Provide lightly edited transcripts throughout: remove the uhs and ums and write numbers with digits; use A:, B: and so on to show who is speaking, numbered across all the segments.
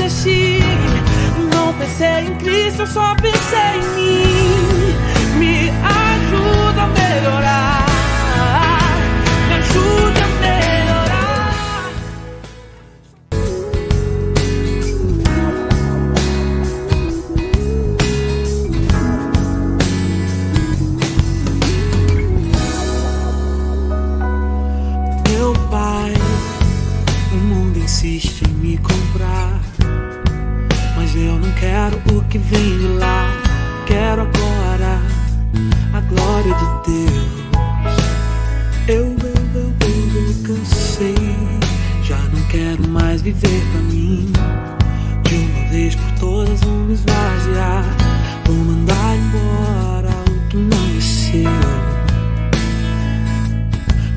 A: entristeci. Não pensei em Cristo, eu só pensei em mim. Me ajuda a melhorar, me ajuda a melhorar. Meu pai, o mundo insiste em me comprar, mas eu não quero o que vem de lá. Quero agora a glória de Deus. Eu cansei, já não quero mais viver pra mim. De uma vez por todas vou me esvaziar, vou mandar embora o que não é seu.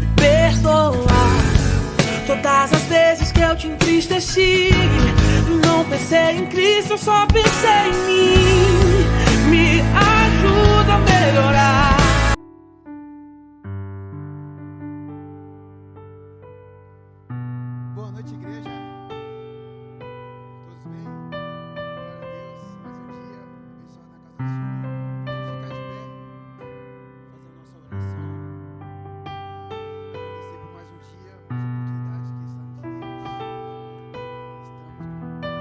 A: Me perdoar todas as vezes que eu te entristeci. Não pensei em Cristo, eu só pensei em mim. Me ajuda a melhorar.
B: Boa noite, igreja. Todos bem? Glória a Deus. Mais um dia abençoado na casa do Senhor. Vamos ficar de pé, fazer a nossa oração. Agradecer por mais um dia, mais oportunidades que estamos vivos.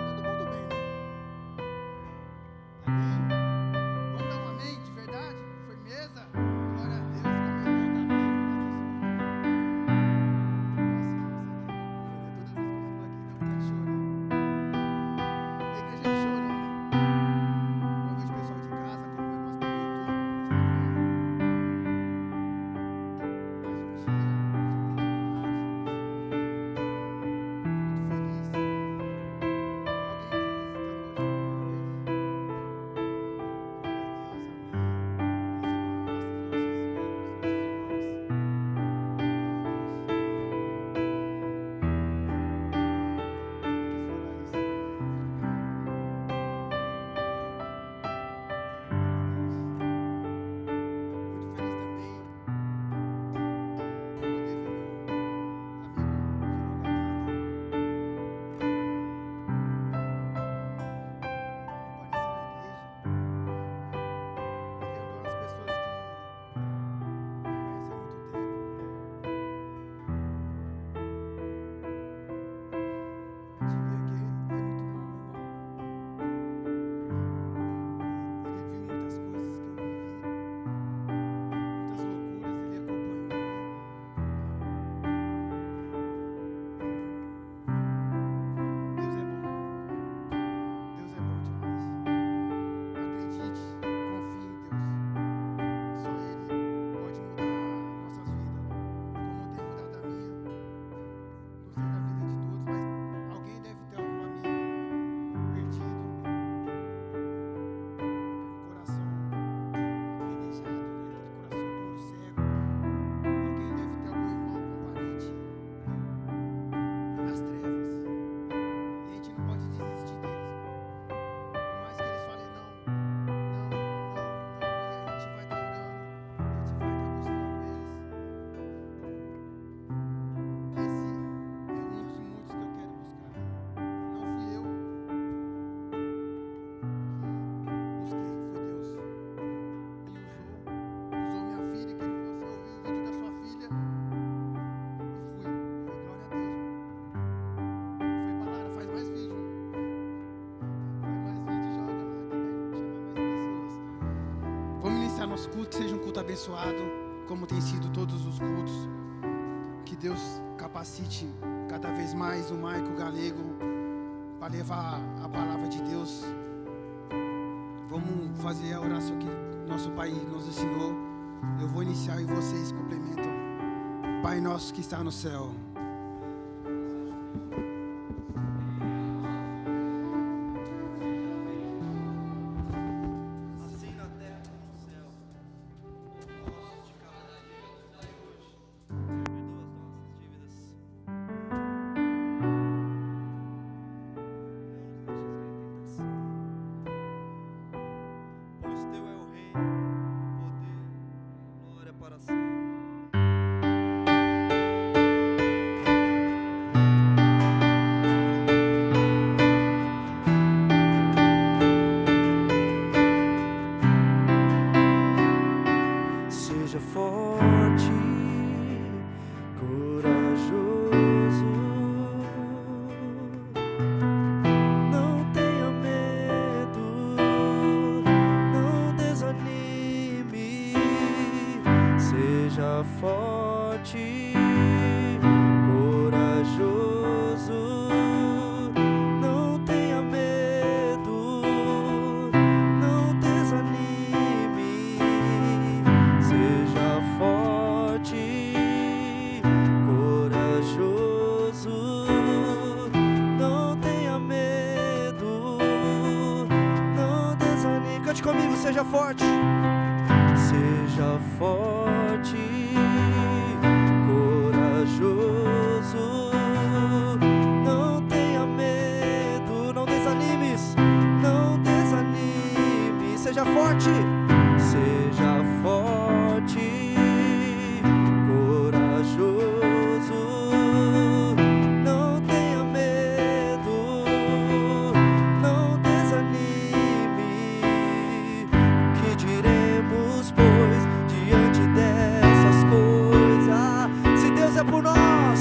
B: Todo mundo bem, né? Amém? Vamos dar um amém de verdade? Firmeza? Glória a Deus. Como é bom estar vivo, né, nosso culto seja um culto abençoado, como tem sido todos os cultos. Que Deus capacite cada vez mais o Maico Galego para levar a palavra de Deus. Vamos fazer a oração que nosso Pai nos ensinou. Eu vou iniciar e vocês complementam. Pai nosso que está no céu,
C: forte, corajoso. Não tenha medo, não desanime, seja forte, corajoso. Não tenha medo, não desanime, seja forte, corajoso. Não tenha medo, não desanime. Cante comigo, seja forte. Seja forte, corajoso. Não tenha medo, não desanimes, não desanime. Seja forte, seja forte, corajoso. Não tenha medo, não desanime. Que diremos, pois, diante dessas coisas? Se Deus é por nós,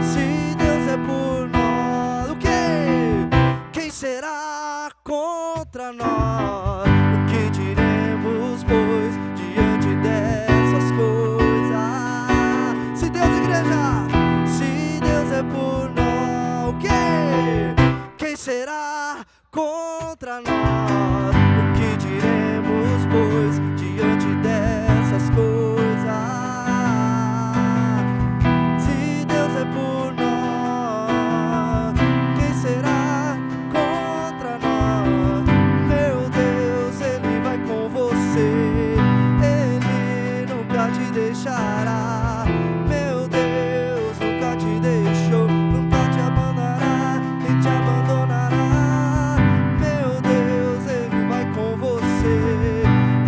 C: se Deus é por nós, o quê? Quem será contra nós? O que diremos, pois, diante dessas coisas? Se Deus, igreja, se Deus é por nós, o quê? Quem será contra nós? O que diremos, pois, diante dessas coisas? Se Deus é por nós, quem será contra nós? Meu Deus, Ele vai com você, Ele nunca te deixará. Meu Deus, nunca te deixou, nunca te abandonará, nem te abandonará. Meu Deus, Ele vai com você,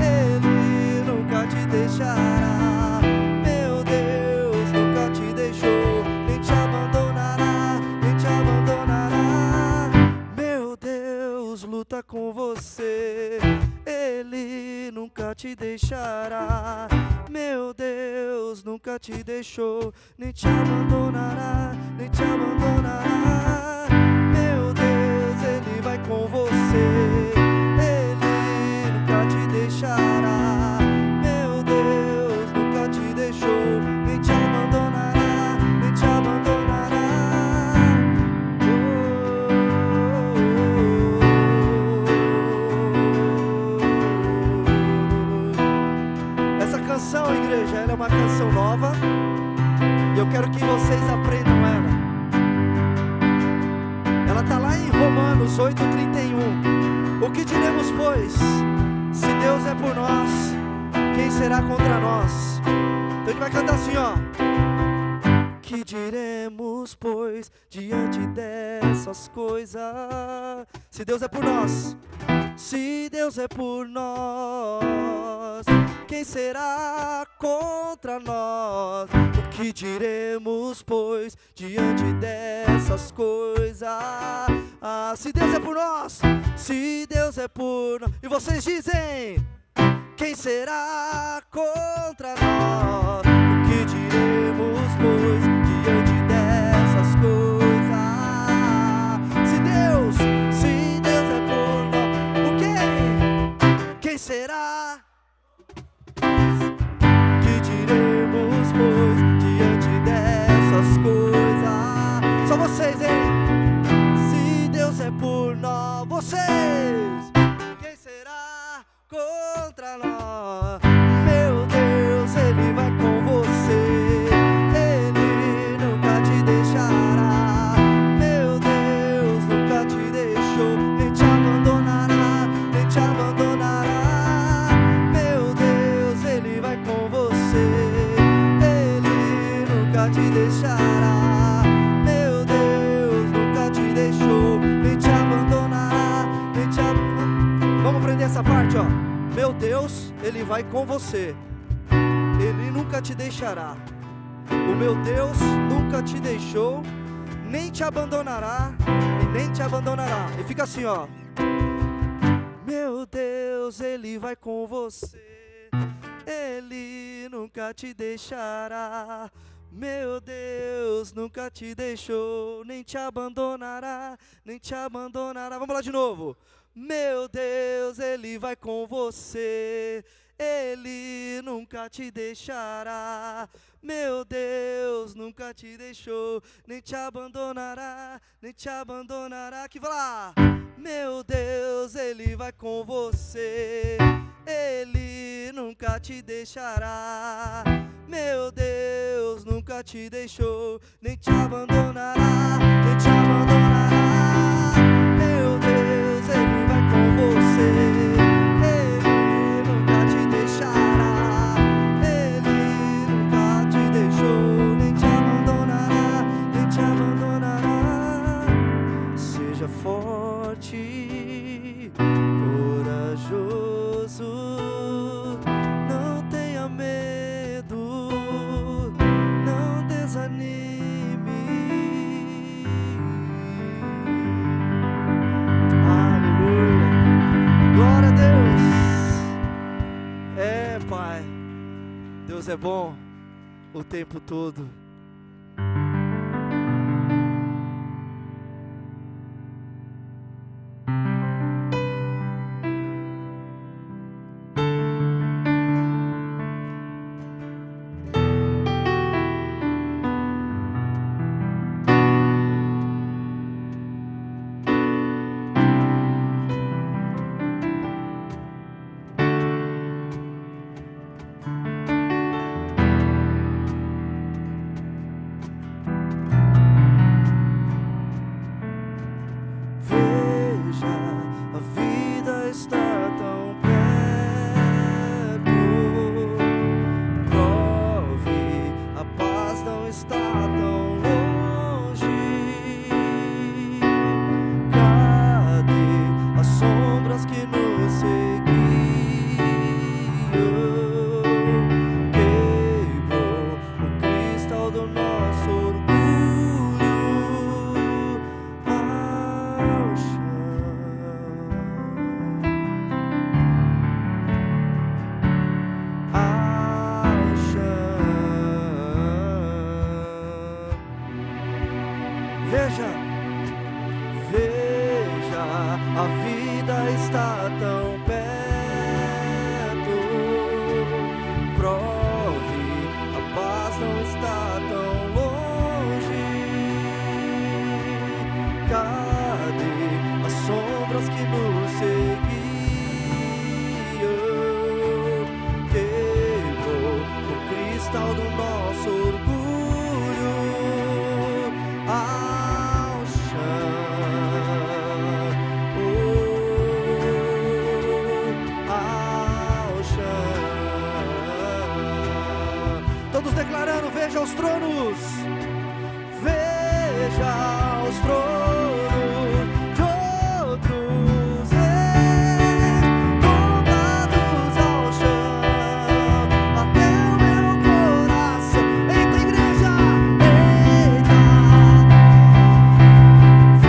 C: Ele nunca te deixará. Meu Deus, nunca te deixou, nem te abandonará, nem te abandonará. Meu Deus, luta com você, Ele nunca te deixará. Meu Deus, nunca te deixou, nem te abandonará, nem te abandonará. Meu Deus, Ele vai com você, Ele nunca te deixará. Meu Deus, nunca te deixou, nem te abandonará, nem te abandonará. Essa canção, igreja, ela é uma canção nova e eu quero que vocês aprendam ela. Ela está lá em Romanos 8:31. O que diremos, pois? Se Deus é por nós, quem será contra nós? Então a gente vai cantar assim, ó. Que diremos, pois, diante dessas coisas? Se Deus é por nós, se Deus é por nós, quem será contra nós? O que diremos, pois, diante dessas coisas? Ah, se Deus é por nós, se Deus é por nós. E vocês dizem: quem será contra nós? O que diremos, pois, diante dessas coisas? Se Deus é por nós, o quê? Quem será? Que diremos, pois, diante dessas coisas? Só vocês, hein? Se Deus é por nós, vocês, quem será contra nós? Meu Deus, Ele vai com você, Ele nunca te deixará. Meu Deus, nunca te deixou, nem te abandonará, nem te abandonará. Meu Deus, Ele vai com você, Ele nunca te deixará. Meu Deus, nunca te deixou, nem te abandonará, nem te abandonará. Vamos aprender essa parte, ó. Meu Deus, Ele vai com você, Ele nunca te deixará. O meu Deus nunca te deixou, nem te abandonará, e nem te abandonará. E fica assim, ó. Meu Deus, Ele vai com você, Ele nunca te deixará. Meu Deus nunca te deixou, nem te abandonará, nem te abandonará. Vamos lá de novo. Meu Deus, Ele vai com você. Ele nunca te deixará. Meu Deus nunca te deixou, nem te abandonará, nem te abandonará. Que vai lá. Meu Deus, Ele vai com você. Ele nunca te deixará. Meu Deus nunca te deixou, nem te abandonará, nem te abandonará. Meu Deus, Ele vai com você. Ele nunca te deixará. Ele nunca te deixou, nem te abandonará, nem te abandonará. Seja forte, corajoso, não tenha medo, não desanime. Aleluia, glória a Deus. É, Pai, Deus é bom o tempo todo. Veja, a vida está tão perto. Prove, a paz não está tão longe. Cadê as sombras que nos seguiam? Quebrou o cristal do nosso orgulho. Ao chão, ao chão. Todos declarando: veja os tronos, veja os tronos de outros tomados ao chão, até o meu coração. Eita, igreja, eita. Outros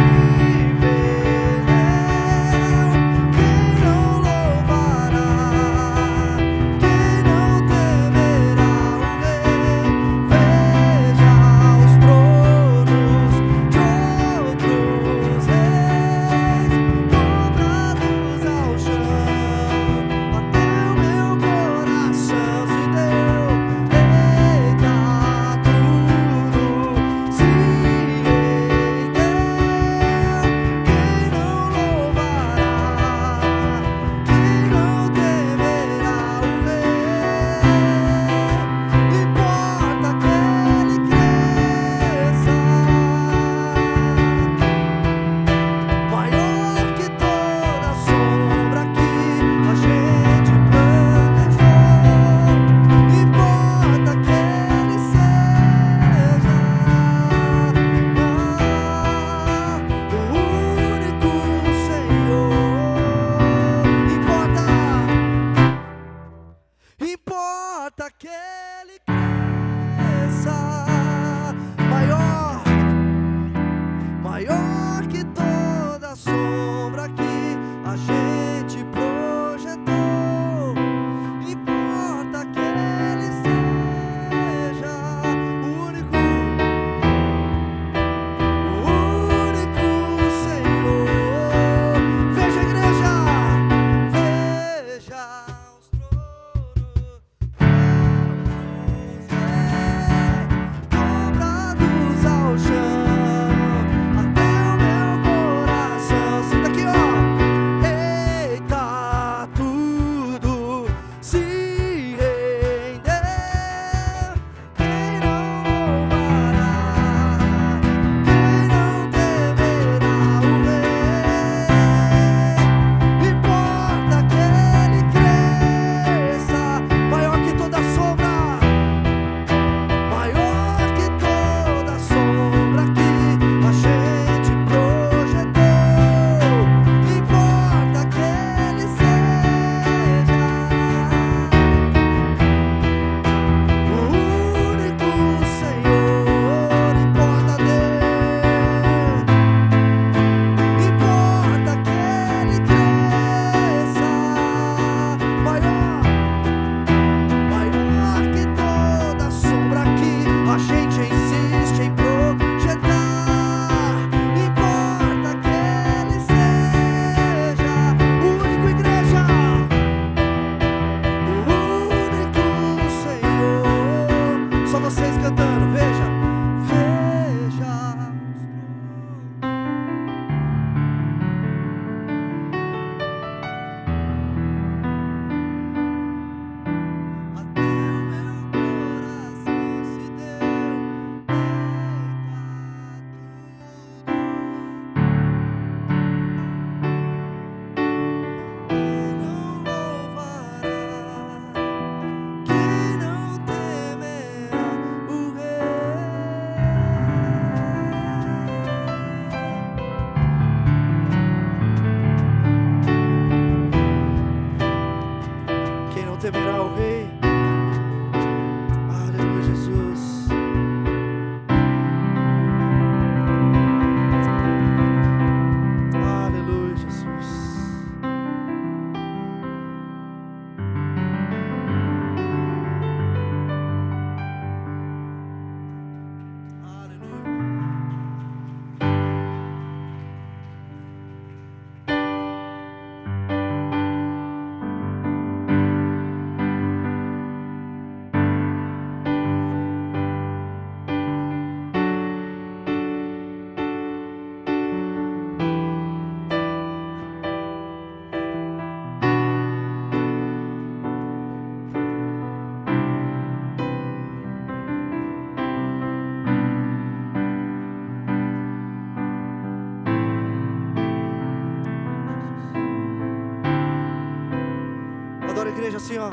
C: igreja assim, ó.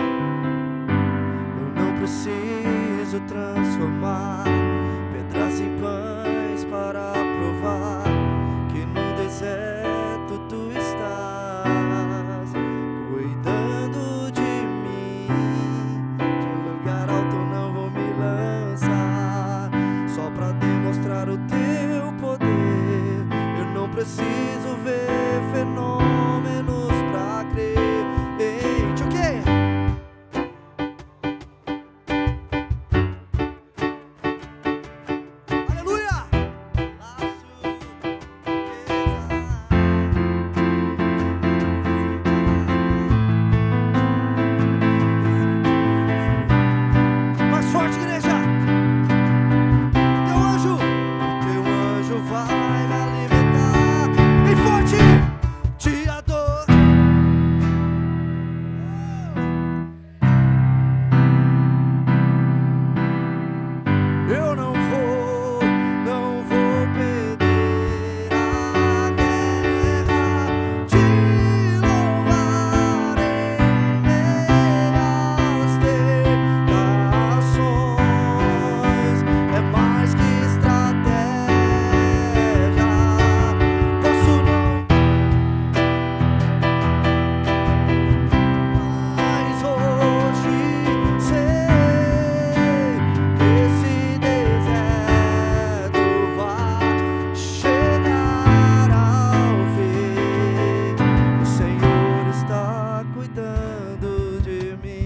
C: Eu não preciso transformar pedras em pães para provar que no deserto tu estás cuidando de mim. De um lugar alto não vou me lançar, só pra demonstrar o teu poder. Eu não preciso ver fenômenos pra crer. Gente, o quê? Aleluia! Mais forte, igreja! O teu anjo vai me alimentar. Bem forte! Te adoro. Eu não vou perder a guerra. Te louvarei em meias tentações. É mais que estratégia. Posso não, mas hoje sei que esse deserto vai chegar ao fim. O Senhor está cuidando de mim.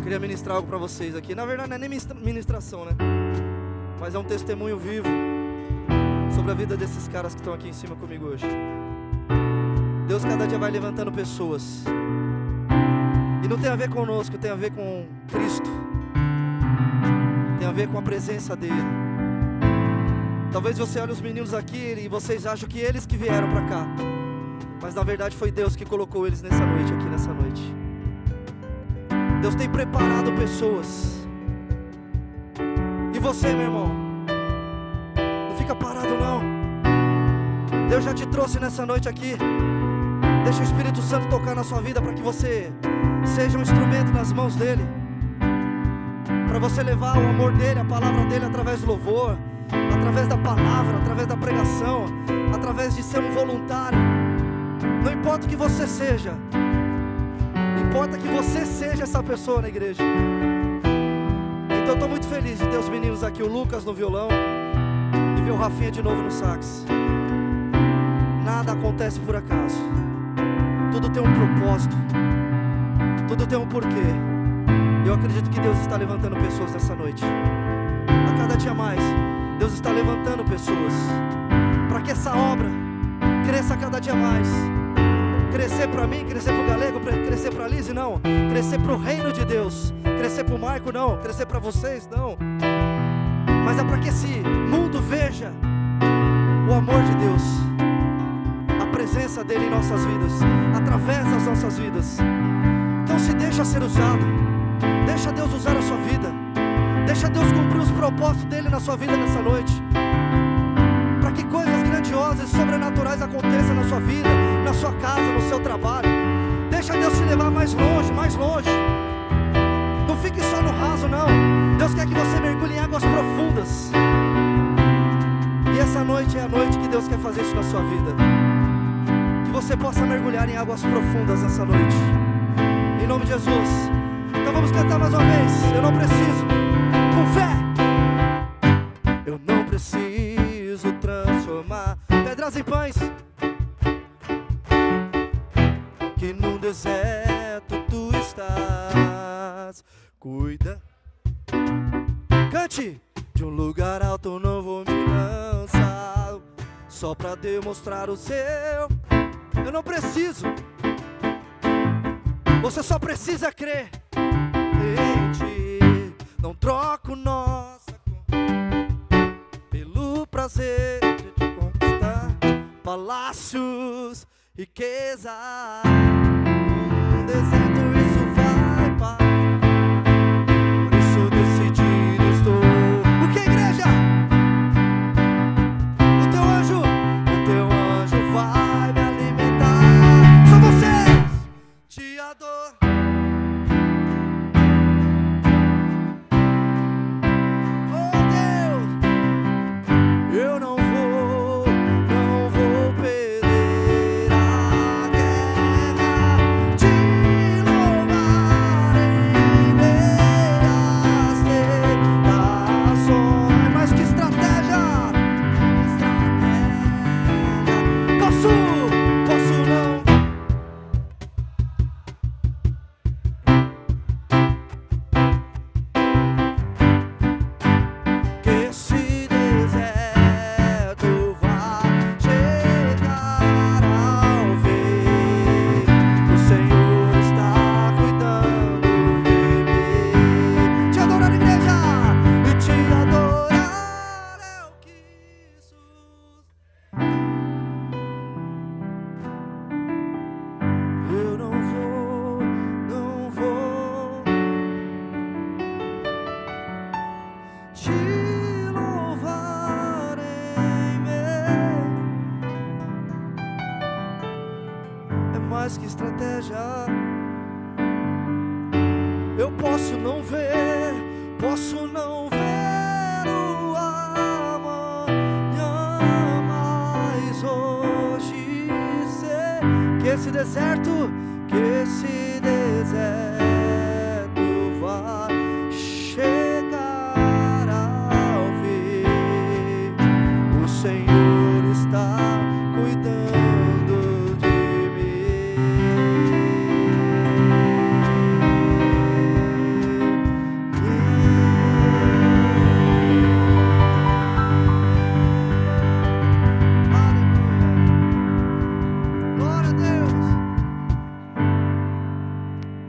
C: Queria ministrar algo para vocês aqui. Na verdade, não é nem ministração, né? Mas é um testemunho vivo sobre a vida desses caras que estão aqui em cima comigo hoje. Deus cada dia vai levantando pessoas. E não tem a ver conosco, tem a ver com Cristo. Tem a ver com a presença dele. Talvez você olhe os meninos aqui e vocês acham que eles que vieram para cá. Mas na verdade foi Deus que colocou eles nessa noite, aqui nessa noite. Deus tem preparado pessoas. E você, meu irmão, não fica parado não. Deus já te trouxe nessa noite aqui. Deixa o Espírito Santo tocar na sua vida para que você seja um instrumento nas mãos dele, para você levar o amor dele, a palavra dele através do louvor, através da palavra, através da pregação, através de ser um voluntário. Não importa o que você seja, importa que você seja essa pessoa na igreja. Então eu estou muito feliz de ter os meninos aqui, o Lucas no violão e ver o Rafinha de novo no sax. Nada acontece por acaso. Tudo tem um propósito. Tudo tem um porquê. Eu acredito que Deus está levantando pessoas nessa noite. A cada dia mais, Deus está levantando pessoas para que essa obra cresça cada dia mais. Crescer para mim, crescer para o Galego, crescer para a Liz, não. Crescer para o reino de Deus. Crescer para o Marco, não. Crescer para vocês, não. Mas é para que esse mundo veja o amor de Deus, a presença dele em nossas vidas, através das nossas vidas. Então se deixa ser usado. Deixa Deus usar a sua vida. Deixa Deus cumprir os propósitos dele na sua vida nessa noite, para que coisas grandiosas e sobrenaturais aconteçam na sua vida, na sua casa, no seu trabalho. Deixa Deus te levar mais longe, mais longe. Não fique só no raso, não. Deus quer que você mergulhe em águas profundas. E essa noite é a noite que Deus quer fazer isso na sua vida. Que você possa mergulhar em águas profundas nessa noite, em nome de Jesus. Então vamos cantar mais uma vez. Eu não preciso, com fé. Eu não preciso transformar pedras em pães, que no deserto tu estás. Cuida, cante. De um lugar alto eu não vou me lançar, só pra demonstrar o seu. Eu não preciso, você só precisa crer em ti. Não troco nossa pelo prazer de te conquistar. Palácios, riqueza, um deserto isso vai passar. Por isso decidido estou. O que, igreja? O teu anjo vai me alimentar. Só vocês, te adoro. Oh Deus, eu não vou perder a guerra. Te louvar em meias tentações. Mas que estratégia! Posso não. Que esse deserto vai chegar ao fim. O Senhor está cuidando de mim. Te adorar, igreja, e te adorar é o que eu não vou te louvar em mim. É mais que estratégia. Eu posso não ver o amanhã, mas hoje sei que esse deserto vai chegar ao fim. O Senhor está cuidando de Aleluia. Glória a Deus.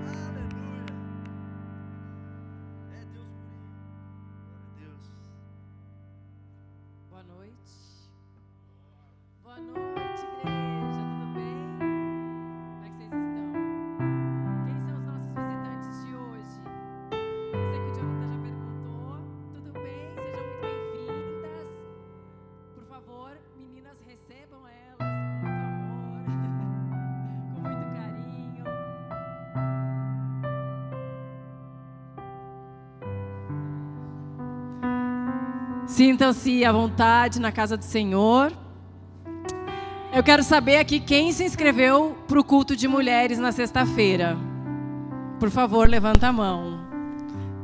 C: Aleluia. É Deus por aí. Glória a Deus.
D: Boa noite. Boa noite, igreja. Tudo bem? Como é que vocês estão? Quem são os nossos visitantes de hoje? Eu sei que o Jonathan já perguntou. Tudo bem? Sejam muito bem-vindas. Por favor, meninas, recebam elas com muito amor, com muito carinho. Sintam-se à vontade na casa do Senhor. Eu quero saber aqui quem se inscreveu para o culto de mulheres na sexta-feira. Por favor, levanta a mão.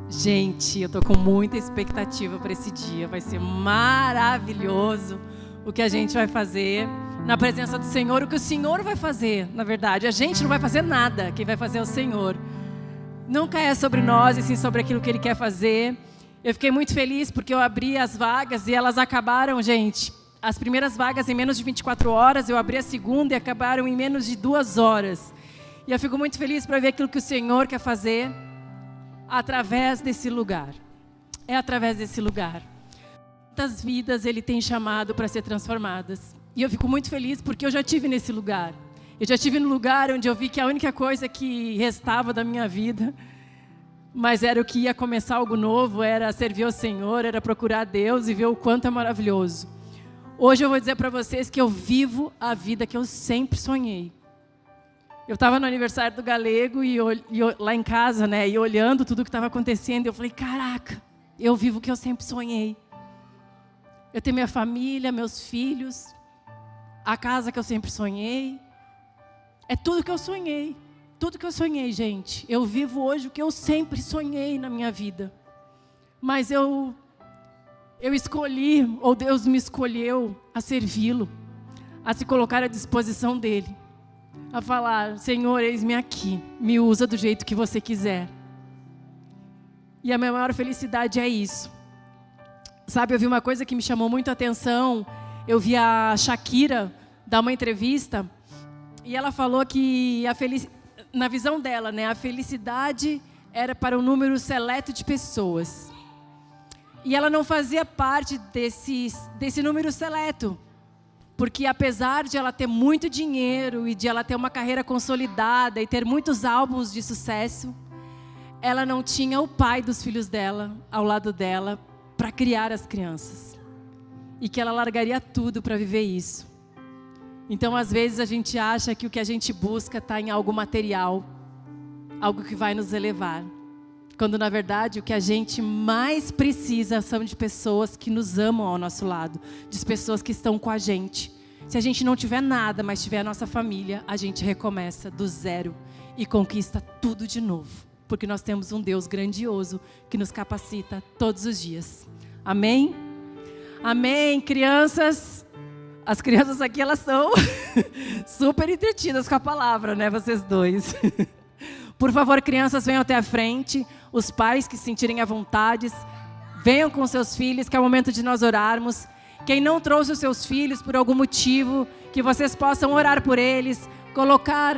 D: Gente, eu tô com muita expectativa para esse dia. Vai ser maravilhoso o que a gente vai fazer na presença do Senhor. O que o Senhor vai fazer, na verdade. A gente não vai fazer nada. Quem vai fazer é o Senhor. Nunca é sobre nós, e sim sobre aquilo que Ele quer fazer. Eu fiquei muito feliz porque eu abri as vagas e elas acabaram, gente. As primeiras vagas em menos de 24 horas, eu abri a segunda e acabaram em menos de 2 horas. E eu fico muito feliz para ver aquilo que o Senhor quer fazer através desse lugar. É através desse lugar. Quantas vidas Ele tem chamado para ser transformadas. E eu fico muito feliz porque eu já estive nesse lugar. Eu já estive no lugar onde eu vi que a única coisa que restava da minha vida, mas era o que ia começar algo novo, era servir ao Senhor, era procurar Deus e ver o quanto é maravilhoso. Hoje eu vou dizer para vocês que eu vivo a vida que eu sempre sonhei. Eu estava no aniversário do Galego e lá em casa, né, e olhando tudo o que estava acontecendo, eu falei, caraca, eu vivo o que eu sempre sonhei. Eu tenho minha família, meus filhos, a casa que eu sempre sonhei. É tudo que eu sonhei. Tudo que eu sonhei, gente. Eu vivo hoje o que eu sempre sonhei na minha vida. Mas eu escolhi, ou Deus me escolheu a servi-lo, a se colocar à disposição dEle. A falar, Senhor, eis-me aqui, me usa do jeito que você quiser. E a minha maior felicidade é isso. Sabe, eu vi uma coisa que me chamou muito a atenção. Eu vi a Shakira dar uma entrevista e ela falou que na visão dela, né, a felicidade era para um número seleto de pessoas. E ela não fazia parte desse número seleto. Porque apesar de ela ter muito dinheiro e de ela ter uma carreira consolidada e ter muitos álbuns de sucesso, ela não tinha o pai dos filhos dela ao lado dela para criar as crianças. E que ela largaria tudo para viver isso. Então, às vezes, a gente acha que o que a gente busca está em algo material, algo que vai nos elevar. Quando, na verdade, o que a gente mais precisa são de pessoas que nos amam ao nosso lado, de pessoas que estão com a gente. Se a gente não tiver nada, mas tiver a nossa família, a gente recomeça do zero e conquista tudo de novo. Porque nós temos um Deus grandioso que nos capacita todos os dias. Amém? Amém, crianças. As crianças aqui, elas são super entretidas com a palavra, né? Vocês dois. Por favor, crianças, venham até a frente. Os pais que se sentirem à vontade, venham com seus filhos, que é o momento de nós orarmos. Quem não trouxe os seus filhos por algum motivo, que vocês possam orar por eles, colocar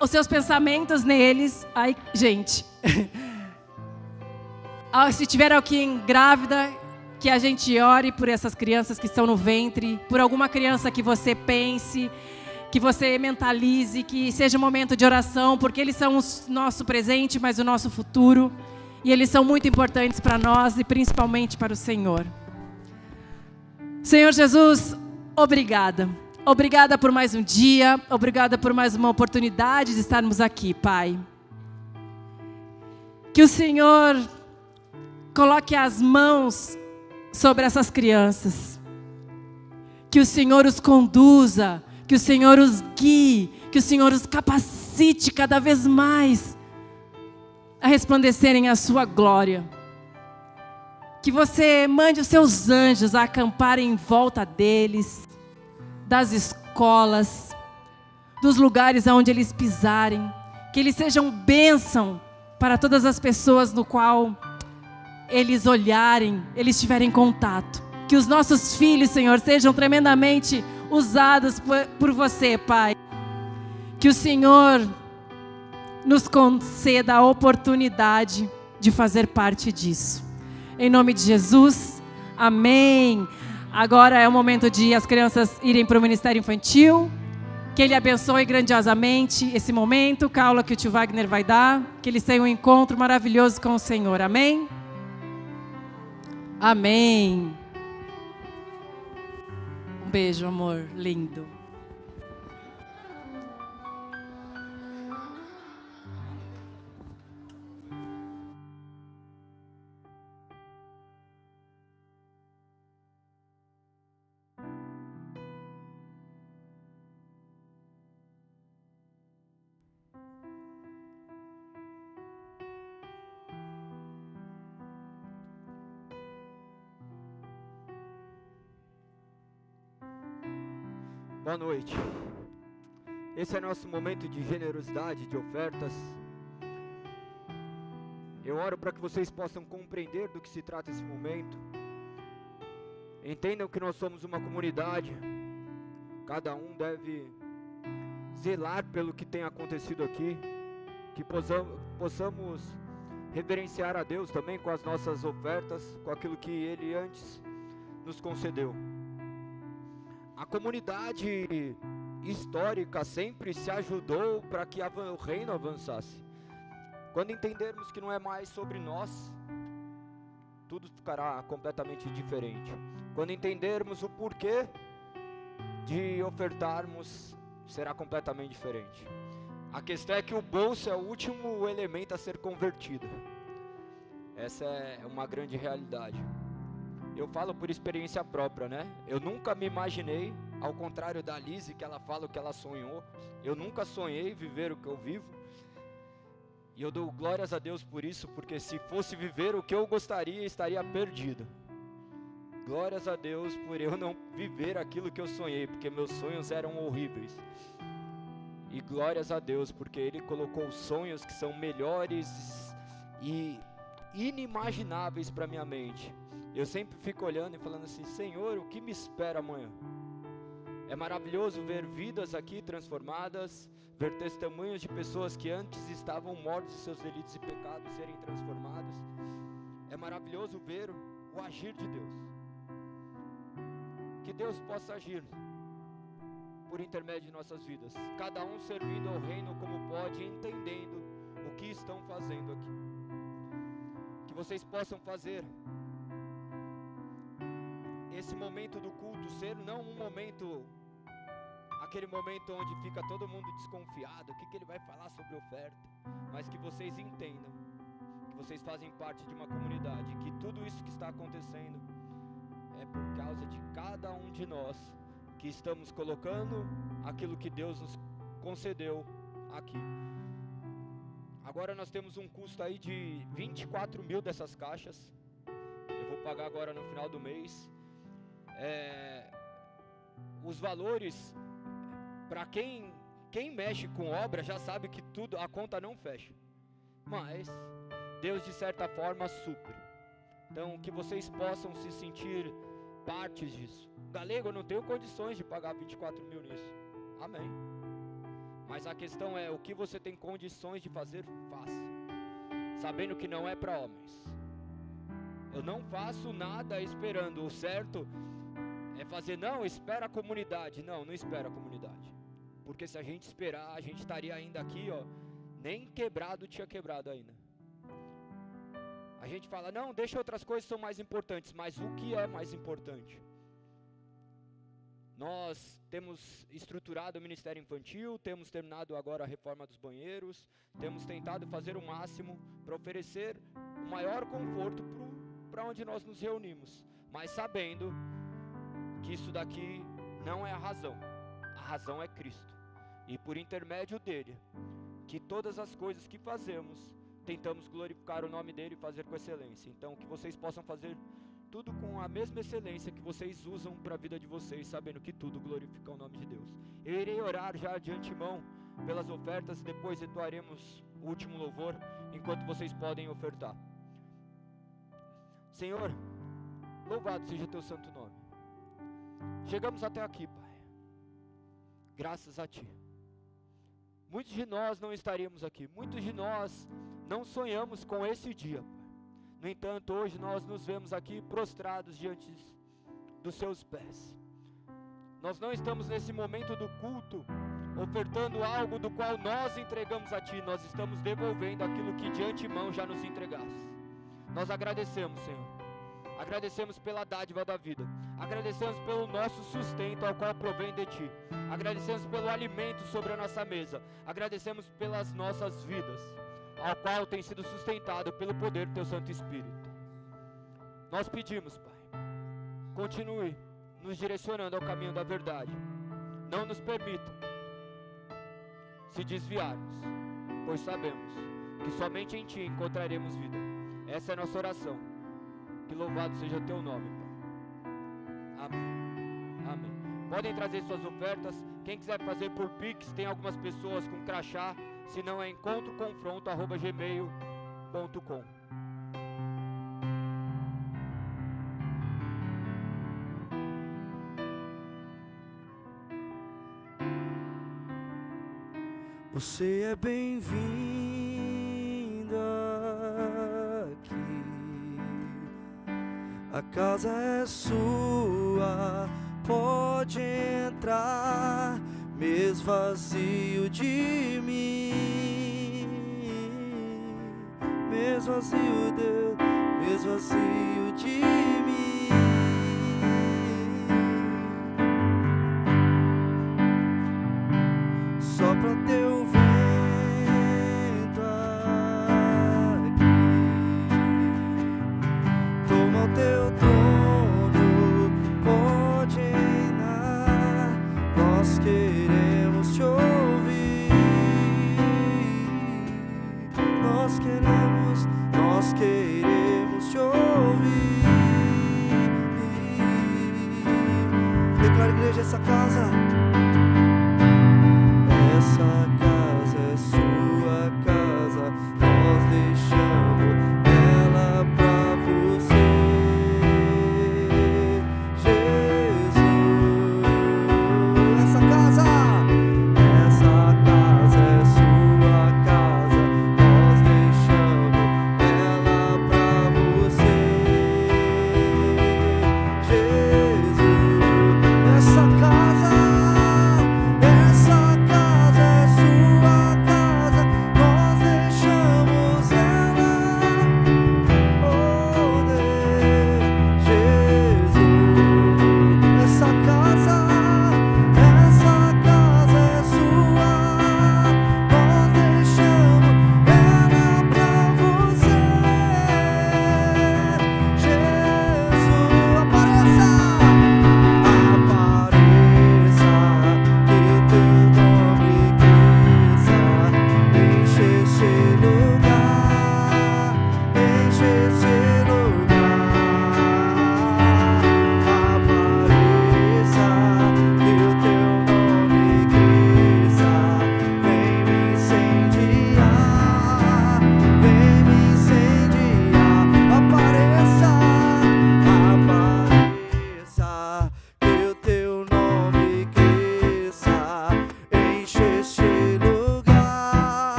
D: os seus pensamentos neles. Ai, gente. Se tiver alguém grávida, que a gente ore por essas crianças que estão no ventre, por alguma criança que você pense, que você mentalize, que seja um momento de oração, porque eles são o nosso presente, mas o nosso futuro, e eles são muito importantes para nós e principalmente para o Senhor. Senhor Jesus, obrigada. Obrigada por mais um dia, obrigada por mais uma oportunidade de estarmos aqui, Pai. Que o Senhor coloque as mãos sobre essas crianças, que o Senhor os conduza, que o Senhor os guie, que o Senhor os capacite cada vez mais a resplandecerem a sua glória, que você mande os seus anjos a acamparem em volta deles, das escolas, dos lugares aonde eles pisarem, que eles sejam bênção para todas as pessoas no qual eles olharem, eles tiverem contato. Que os nossos filhos, Senhor, sejam tremendamente usados por você, Pai. Que o Senhor nos conceda a oportunidade de fazer parte disso. Em nome de Jesus, amém. Agora é o momento de as crianças irem para o Ministério Infantil. Que Ele abençoe grandiosamente esse momento, a aula que o tio Wagner vai dar. Que eles tenham um encontro maravilhoso com o Senhor, amém? Amém. Um beijo, amor, lindo.
E: Boa noite. Esse é nosso momento de generosidade, de ofertas. Eu oro para que vocês possam compreender do que se trata esse momento. Entendam que nós somos uma comunidade. Cada um deve zelar pelo que tem acontecido aqui. Que possamos reverenciar a Deus também com as nossas ofertas, com aquilo que Ele antes nos concedeu. A comunidade histórica sempre se ajudou para que o reino avançasse. Quando entendermos que não é mais sobre nós, tudo ficará completamente diferente. Quando entendermos o porquê de ofertarmos, será completamente diferente. A questão é que o bolso é o último elemento a ser convertido. Essa é uma grande realidade. Eu falo por experiência própria, né? Eu nunca me imaginei, ao contrário da Lise, que ela fala o que ela sonhou. Eu nunca sonhei viver o que eu vivo. E eu dou glórias a Deus por isso, porque se fosse viver o que eu gostaria, estaria perdido. Glórias a Deus por eu não viver aquilo que eu sonhei, porque meus sonhos eram horríveis. E glórias a Deus, porque Ele colocou sonhos que são melhores e inimagináveis para minha mente. Eu sempre fico olhando e falando assim: Senhor, o que me espera amanhã? É maravilhoso ver vidas aqui transformadas, ver testemunhos de pessoas que antes estavam mortos em seus delitos e pecados serem transformados. É maravilhoso ver o agir de Deus. Que Deus possa agir por intermédio de nossas vidas, cada um servindo ao reino como pode, entendendo o que estão fazendo aqui. Que vocês possam fazer esse momento do culto ser não um momento, aquele momento onde fica todo mundo desconfiado, o que ele vai falar sobre oferta, mas que vocês entendam que vocês fazem parte de uma comunidade, que tudo isso que está acontecendo é por causa de cada um de nós que estamos colocando aquilo que Deus nos concedeu aqui. Agora nós temos um custo aí de 24 mil dessas caixas. Eu vou pagar agora no final do mês. Os valores, para quem mexe com obra já sabe que tudo, a conta não fecha, mas Deus de certa forma supre. Então que vocês possam se sentir partes disso. Galego, eu não tenho condições de pagar 24 mil nisso, amém, mas a questão é o que você tem condições de fazer, faça, sabendo que não é para homens. Eu não faço nada esperando, o certo é fazer, não, espera a comunidade. Não espera a comunidade, porque se a gente esperar, a gente estaria ainda aqui, ó, nem quebrado tinha quebrado ainda. A gente fala, não, deixa outras coisas são mais importantes, mas o que é mais importante? Nós temos estruturado o Ministério Infantil, temos terminado agora a reforma dos banheiros, temos tentado fazer o máximo para oferecer o maior conforto para onde nós nos reunimos, mas sabendo que isso daqui não é a razão é Cristo, e por intermédio dele, que todas as coisas que fazemos, tentamos glorificar o nome dele e fazer com excelência. Então que vocês possam fazer tudo com a mesma excelência que vocês usam para a vida de vocês, sabendo que tudo glorifica o nome de Deus. Eu irei orar já de antemão pelas ofertas, e depois entoaremos o último louvor, enquanto vocês podem ofertar. Senhor, louvado seja teu santo nome. Chegamos até aqui, Pai, graças a Ti. Muitos de nós não estaríamos aqui, muitos de nós não sonhamos com esse dia, Pai. No entanto, hoje nós nos vemos aqui prostrados diante dos Seus pés. Nós não estamos nesse momento do culto ofertando algo do qual nós entregamos a Ti, nós estamos devolvendo aquilo que de antemão já nos entregaste. Nós agradecemos, Senhor. Agradecemos pela dádiva da vida. Agradecemos pelo nosso sustento, ao qual provém de Ti. Agradecemos pelo alimento sobre a nossa mesa. Agradecemos pelas nossas vidas, ao qual tem sido sustentado pelo poder do Teu Santo Espírito. Nós pedimos, Pai, continue nos direcionando ao caminho da verdade. Não nos permita se desviarmos, pois sabemos que somente em Ti encontraremos vida. Essa é a nossa oração. Que louvado seja Teu nome, Pai. Amém. Amém. Podem trazer suas ofertas. Quem quiser fazer por Pix, tem algumas pessoas com crachá. Se não é encontroconfronto@gmail.com.
C: Você é bem-vinda aqui. A casa é sua, pode entrar, mês vazio de mim, mês vazio, Deus, mês vazio de mim. Sopra teu vento aqui, toma o teu trono, pode reinar, nós queremos te ouvir, nós queremos te ouvir. Declara, igreja, essa casa. Essa casa é sua casa, nós deixamos ela pra você, Jesus.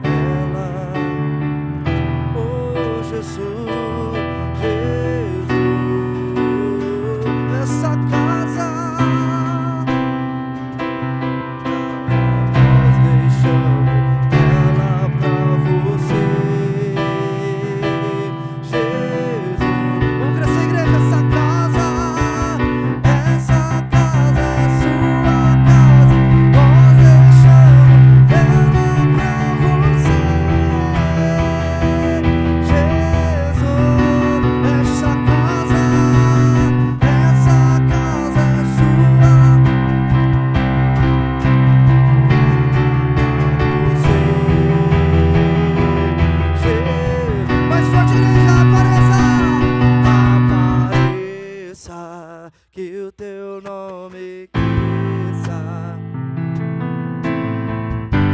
C: ela, oh Jesus, essa casa nós deixamos ela pra você, Jesus. Vamos crescer, igreja, essa casa é sua casa, nós deixamos ela pra você, Jesus. Essa casa é sua. Mais forte, igreja, apareça, que o teu nome cresça,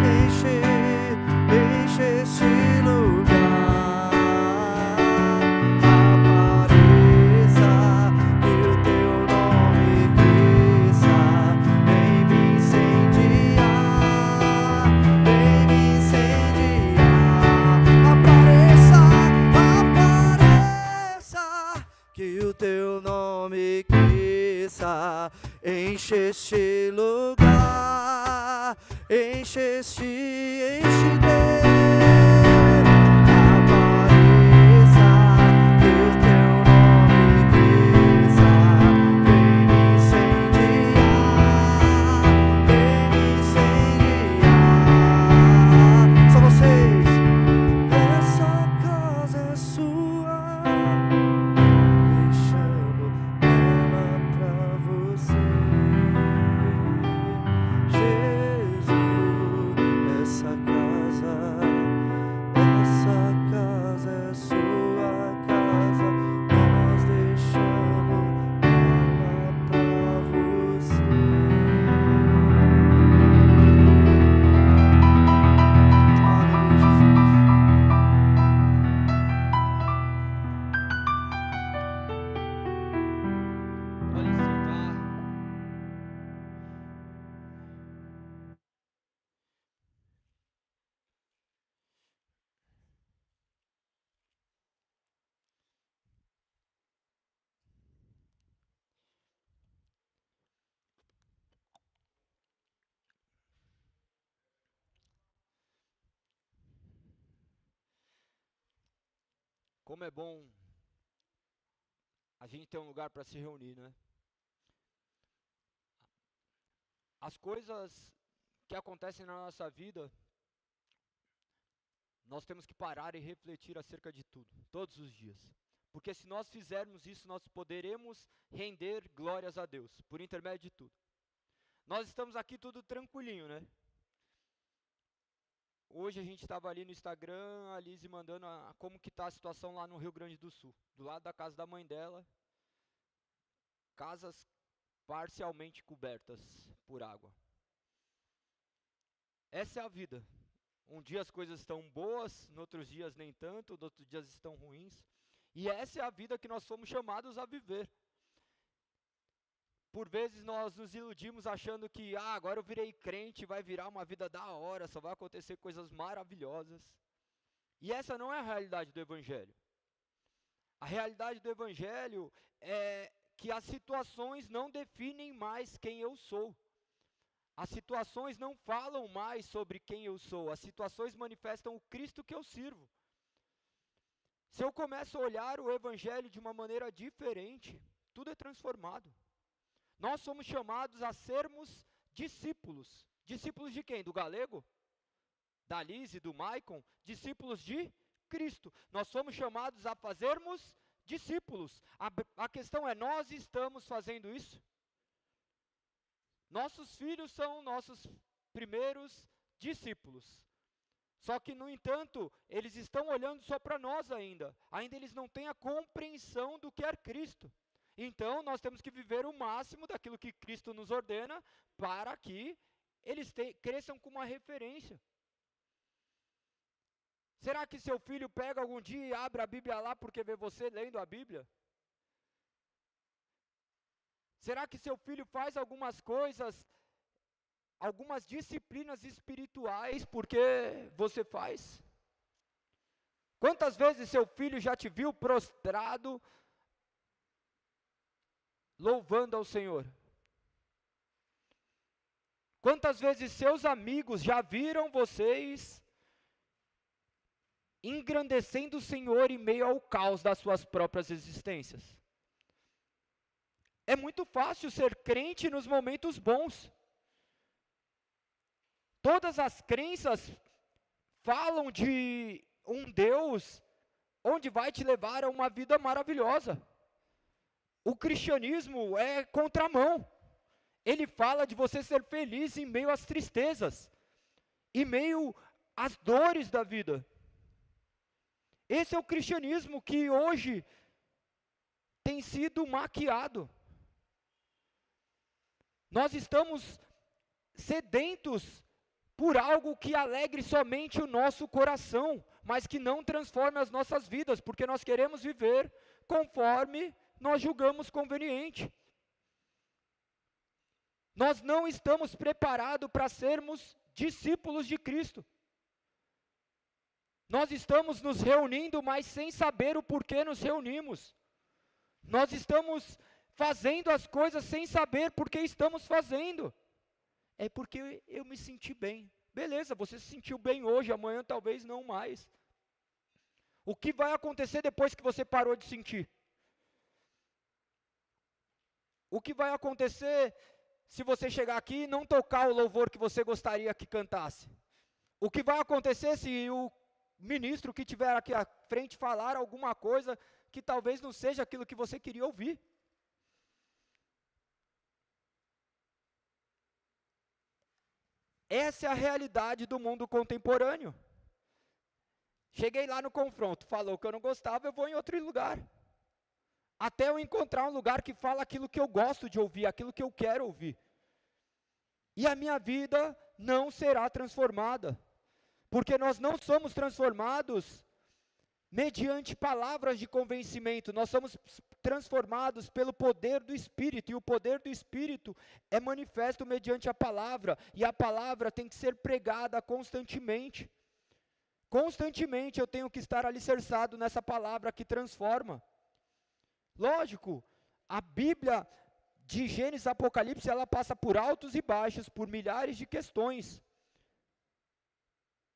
C: enche este lugar. Apareça, que o teu nome cresça, vem me incendiar, vem me incendiar. Apareça, que o teu nome cresça, enche este lugar, enche Deus. Apareça, que o teu nome cresça, vem me incendiar, vem me incendiar. Só vocês. Essa casa é sua, deixando ela pra você, Jesus. Essa casa é sua casa, nós deixamos ela pra você. Aleluia, Jesus.
E: Pode sentar. Como é bom a gente ter um lugar para se reunir, né? As coisas que acontecem na nossa vida, nós temos que parar e refletir acerca de tudo, todos os dias. Porque se nós fizermos isso, nós poderemos render glórias a Deus, por intermédio de tudo. Nós estamos aqui tudo tranquilinho, né? Hoje a gente estava ali no Instagram, a Lizzy mandando como que tá a situação lá no Rio Grande do Sul. Do lado da casa da mãe dela, casas parcialmente cobertas por água. Essa é a vida. Um dia as coisas estão boas, no outros dias nem tanto, no outros dias estão ruins. E essa é a vida que nós somos chamados a viver. Por vezes nós nos iludimos achando que agora eu virei crente, vai virar uma vida da hora, só vai acontecer coisas maravilhosas. E essa não é a realidade do Evangelho. A realidade do Evangelho é que as situações não definem mais quem eu sou. As situações não falam mais sobre quem eu sou. As situações manifestam o Cristo que eu sirvo. Se eu começo a olhar o Evangelho de uma maneira diferente, tudo é transformado. Nós somos chamados a sermos discípulos. Discípulos de quem? Do Galego? Da Lizzy, do Maicon? Discípulos de Cristo. Nós somos chamados a fazermos discípulos. A questão é, nós estamos fazendo isso? Nossos filhos são nossos primeiros discípulos. Só que, no entanto, eles estão olhando só para nós ainda. Ainda eles não têm a compreensão do que é Cristo. Então, nós temos que viver o máximo daquilo que Cristo nos ordena para que eles cresçam com uma referência. Será que seu filho pega algum dia e abre a Bíblia lá porque vê você lendo a Bíblia? Será que seu filho faz algumas coisas algumas disciplinas espirituais porque você faz? Quantas vezes seu filho já te viu prostrado, louvando ao Senhor? Quantas vezes seus amigos já viram vocês engrandecendo o Senhor em meio ao caos das suas próprias existências? É muito fácil ser crente nos momentos bons. Todas as crenças falam de um Deus onde vai te levar a uma vida maravilhosa. O cristianismo é contramão. Ele fala de você ser feliz em meio às tristezas, em meio às dores da vida. Esse é o cristianismo que hoje tem sido maquiado. Nós estamos sedentos por algo que alegre somente o nosso coração, mas que não transforme as nossas vidas, porque nós queremos viver conforme nós julgamos conveniente. Nós não estamos preparados para sermos discípulos de Cristo. Nós estamos nos reunindo, mas sem saber o porquê nos reunimos. Nós estamos fazendo as coisas sem saber por que estamos fazendo. É porque eu me senti bem. Beleza, você se sentiu bem hoje, amanhã talvez não mais. O que vai acontecer depois que você parou de sentir? O que vai acontecer se você chegar aqui e não tocar o louvor que você gostaria que cantasse? O que vai acontecer se o ministro que estiver aqui à frente falar alguma coisa que talvez não seja aquilo que você queria ouvir? Essa é a realidade do mundo contemporâneo. Cheguei lá no confronto, falou que eu não gostava, eu vou em outro lugar. Até eu encontrar um lugar que fala aquilo que eu gosto de ouvir, aquilo que eu quero ouvir. E a minha vida não será transformada. Porque nós não somos transformados mediante palavras de convencimento, nós somos transformados pelo poder do Espírito, e o poder do Espírito é manifesto mediante a palavra, e a palavra tem que ser pregada constantemente. Constantemente eu tenho que estar alicerçado nessa palavra que transforma. Lógico, a Bíblia de Gênesis a Apocalipse, ela passa por altos e baixos, por milhares de questões.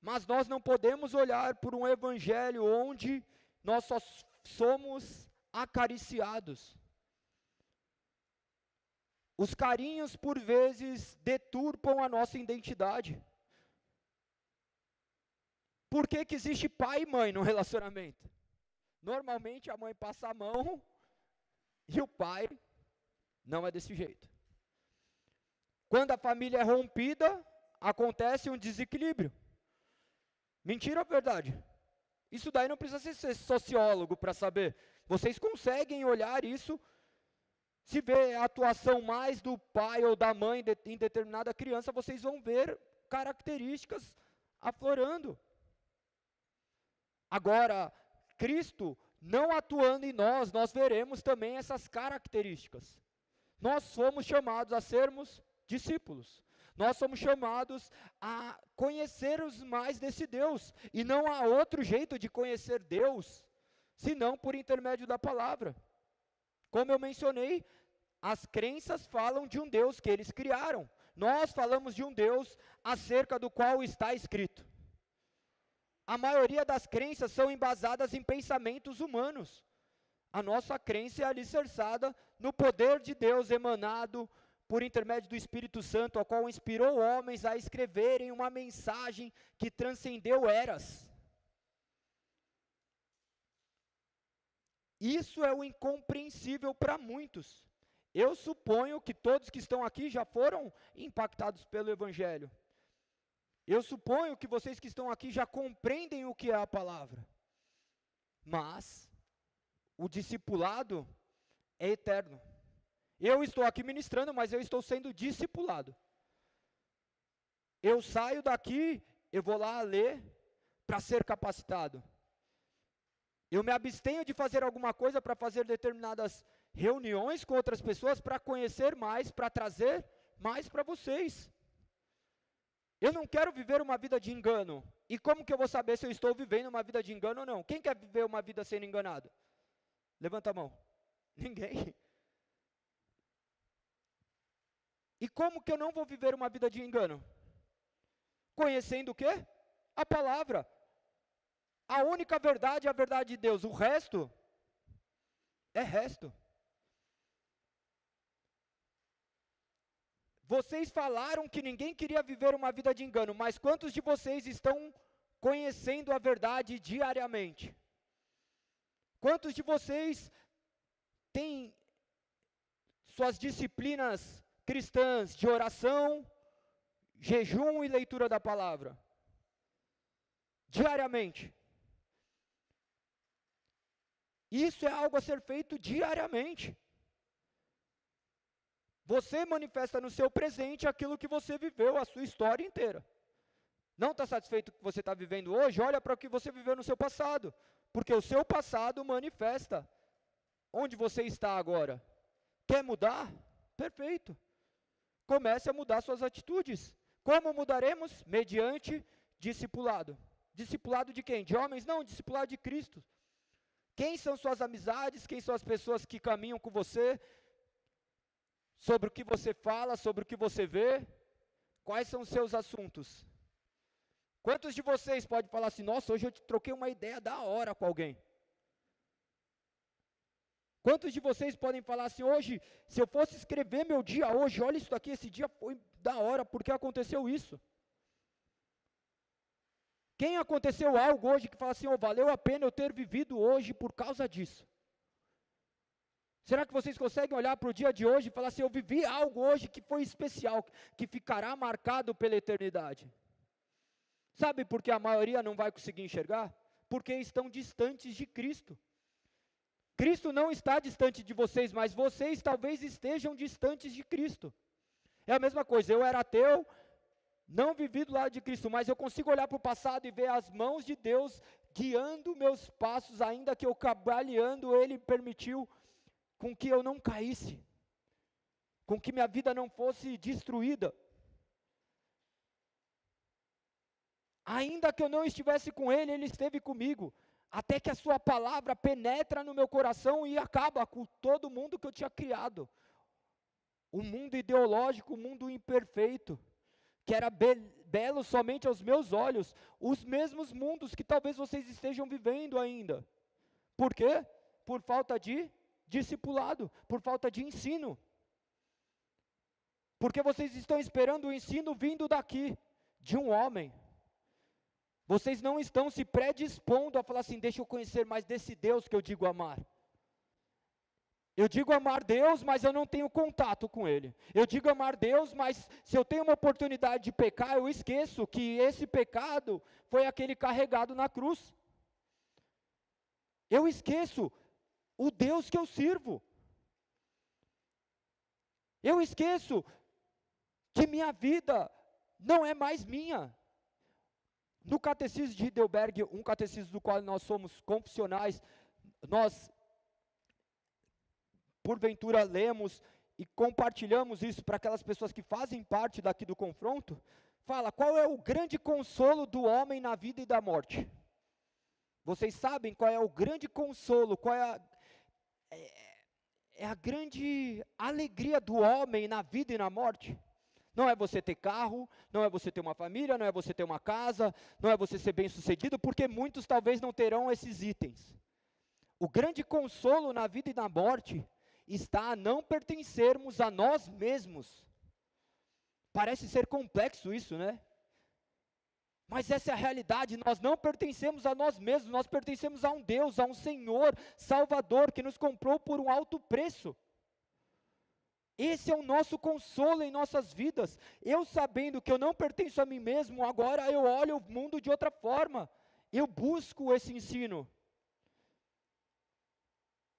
E: Mas nós não podemos olhar por um evangelho onde nós só somos acariciados. Os carinhos, por vezes, deturpam a nossa identidade. Por que que existe pai e mãe no relacionamento? Normalmente a mãe passa a mão e o pai não é desse jeito. Quando a família é rompida, acontece um desequilíbrio. Mentira ou verdade? Isso daí não precisa ser sociólogo para saber. Vocês conseguem olhar isso, se vê a atuação mais do pai ou da mãe em determinada criança, vocês vão ver características aflorando. Agora, Cristo não atuando em nós, nós veremos também essas características. Nós somos chamados a sermos discípulos. Nós somos chamados a conhecermos mais desse Deus, e não há outro jeito de conhecer Deus, senão por intermédio da palavra. Como eu mencionei, as crenças falam de um Deus que eles criaram, nós falamos de um Deus acerca do qual está escrito. A maioria das crenças são embasadas em pensamentos humanos. A nossa crença é alicerçada no poder de Deus emanado por intermédio do Espírito Santo, ao qual inspirou homens a escreverem uma mensagem que transcendeu eras. Isso é o incompreensível para muitos. Eu suponho que todos que estão aqui já foram impactados pelo Evangelho. Eu suponho que vocês que estão aqui já compreendem o que é a palavra. Mas o discipulado é eterno. Eu estou aqui ministrando, mas eu estou sendo discipulado. Eu saio daqui, eu vou lá ler para ser capacitado. Eu me abstenho de fazer alguma coisa para fazer determinadas reuniões com outras pessoas, para conhecer mais, para trazer mais para vocês. Eu não quero viver uma vida de engano. E como que eu vou saber se eu estou vivendo uma vida de engano ou não? Quem quer viver uma vida sendo enganado? Levanta a mão. Ninguém. E como que eu não vou viver uma vida de engano? Conhecendo o quê? A palavra. A única verdade é a verdade de Deus. O resto é resto. Vocês falaram que ninguém queria viver uma vida de engano, mas quantos de vocês estão conhecendo a verdade diariamente? Quantos de vocês têm suas disciplinas cristãs de oração, jejum e leitura da palavra? Diariamente. Isso é algo a ser feito diariamente. Você manifesta no seu presente aquilo que você viveu a sua história inteira. Não está satisfeito com o que você está vivendo hoje? Olha para o que você viveu no seu passado. Porque o seu passado manifesta onde você está agora. Quer mudar? Perfeito. Comece a mudar suas atitudes. Como mudaremos? Mediante discipulado. Discipulado de quem? De homens? Não, discipulado de Cristo. Quem são suas amizades? Quem são as pessoas que caminham com você? Sobre o que você fala, sobre o que você vê? Quais são os seus assuntos? Quantos de vocês podem falar assim, nossa, hoje eu troquei uma ideia da hora com alguém? Quantos de vocês podem falar assim, hoje, se eu fosse escrever meu dia hoje, olha isso aqui, esse dia foi da hora, porque aconteceu isso? Quem aconteceu algo hoje que fala assim, oh, valeu a pena eu ter vivido hoje por causa disso? Será que vocês conseguem olhar para o dia de hoje e falar assim, eu vivi algo hoje que foi especial, que ficará marcado pela eternidade? Sabe por que a maioria não vai conseguir enxergar? Porque estão distantes de Cristo. Cristo não está distante de vocês, mas vocês talvez estejam distantes de Cristo. É a mesma coisa, eu era ateu, não vivi do lado de Cristo, mas eu consigo olhar para o passado e ver as mãos de Deus guiando meus passos, ainda que eu cambaleando, Ele permitiu com que eu não caísse, com que minha vida não fosse destruída. Ainda que eu não estivesse com Ele, Ele esteve comigo, até que a sua palavra penetra no meu coração e acaba com todo mundo que eu tinha criado. O mundo ideológico, o mundo imperfeito, que era belo somente aos meus olhos, os mesmos mundos que talvez vocês estejam vivendo ainda. Por quê? Por falta de discipulado, por falta de ensino. Porque vocês estão esperando o ensino vindo daqui, de um homem. Vocês não estão se predispondo a falar assim, deixa eu conhecer mais desse Deus que eu digo amar. Eu digo amar Deus, mas eu não tenho contato com Ele. Eu digo amar Deus, mas se eu tenho uma oportunidade de pecar, eu esqueço que esse pecado foi aquele carregado na cruz. Eu esqueço o Deus que eu sirvo. Eu esqueço que minha vida não é mais minha. No catecismo de Heidelberg, um catecismo do qual nós somos confessionais, nós, porventura, lemos e compartilhamos isso para aquelas pessoas que fazem parte daqui do confronto, fala, qual é o grande consolo do homem na vida e da morte? Vocês sabem qual é o grande consolo, qual é a grande alegria do homem na vida e na morte? Não é você ter carro, não é você ter uma família, não é você ter uma casa, não é você ser bem sucedido, porque muitos talvez não terão esses itens. O grande consolo na vida e na morte está a não pertencermos a nós mesmos. Parece ser complexo isso, né? Mas essa é a realidade, nós não pertencemos a nós mesmos, nós pertencemos a um Deus, a um Senhor, Salvador, que nos comprou por um alto preço. Esse é o nosso consolo em nossas vidas. Eu sabendo que eu não pertenço a mim mesmo, agora eu olho o mundo de outra forma. Eu busco esse ensino.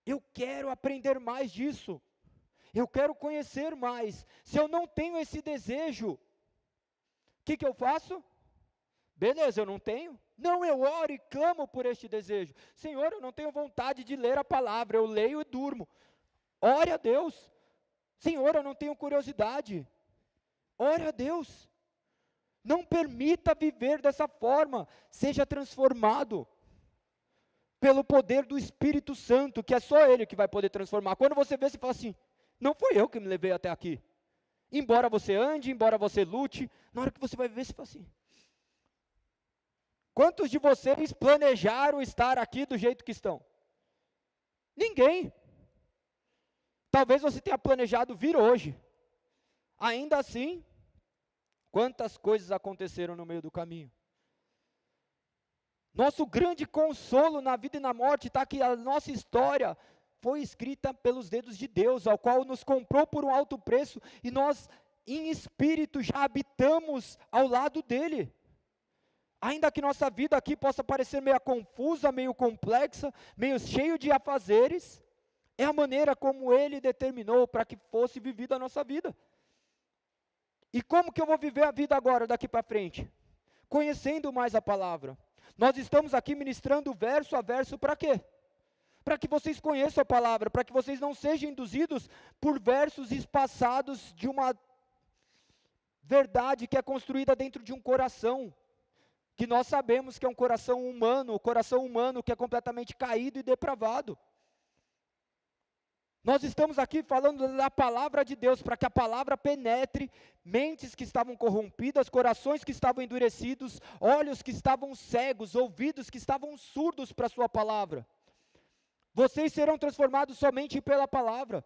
E: Eu quero aprender mais disso. Eu quero conhecer mais. Se eu não tenho esse desejo, o que eu faço? Beleza, eu não tenho? Não, eu oro e clamo por este desejo. Senhor, eu não tenho vontade de ler a palavra, eu leio e durmo. Ore a Deus. Senhor, eu não tenho curiosidade. Ore a Deus. Não permita viver dessa forma. Seja transformado pelo poder do Espírito Santo, que é só Ele que vai poder transformar. Quando você vê, você fala assim, não foi eu que me levei até aqui. Embora você ande, embora você lute, na hora que você vai ver, você fala assim, quantos de vocês planejaram estar aqui do jeito que estão? Ninguém. Talvez você tenha planejado vir hoje. Ainda assim, quantas coisas aconteceram no meio do caminho? Nosso grande consolo na vida e na morte está que a nossa história foi escrita pelos dedos de Deus, ao qual nos comprou por um alto preço, e nós, em espírito, já habitamos ao lado dele. Ainda que nossa vida aqui possa parecer meio confusa, meio complexa, meio cheio de afazeres, é a maneira como ele determinou para que fosse vivida a nossa vida. E como que eu vou viver a vida agora, daqui para frente? Conhecendo mais a palavra. Nós estamos aqui ministrando verso a verso para quê? Para que vocês conheçam a palavra, para que vocês não sejam induzidos por versos espaçados de uma verdade que é construída dentro de um coração, que nós sabemos que é um coração humano, o coração humano que é completamente caído e depravado. Nós estamos aqui falando da palavra de Deus, para que a palavra penetre mentes que estavam corrompidas, corações que estavam endurecidos, olhos que estavam cegos, ouvidos que estavam surdos para a sua palavra. Vocês serão transformados somente pela palavra.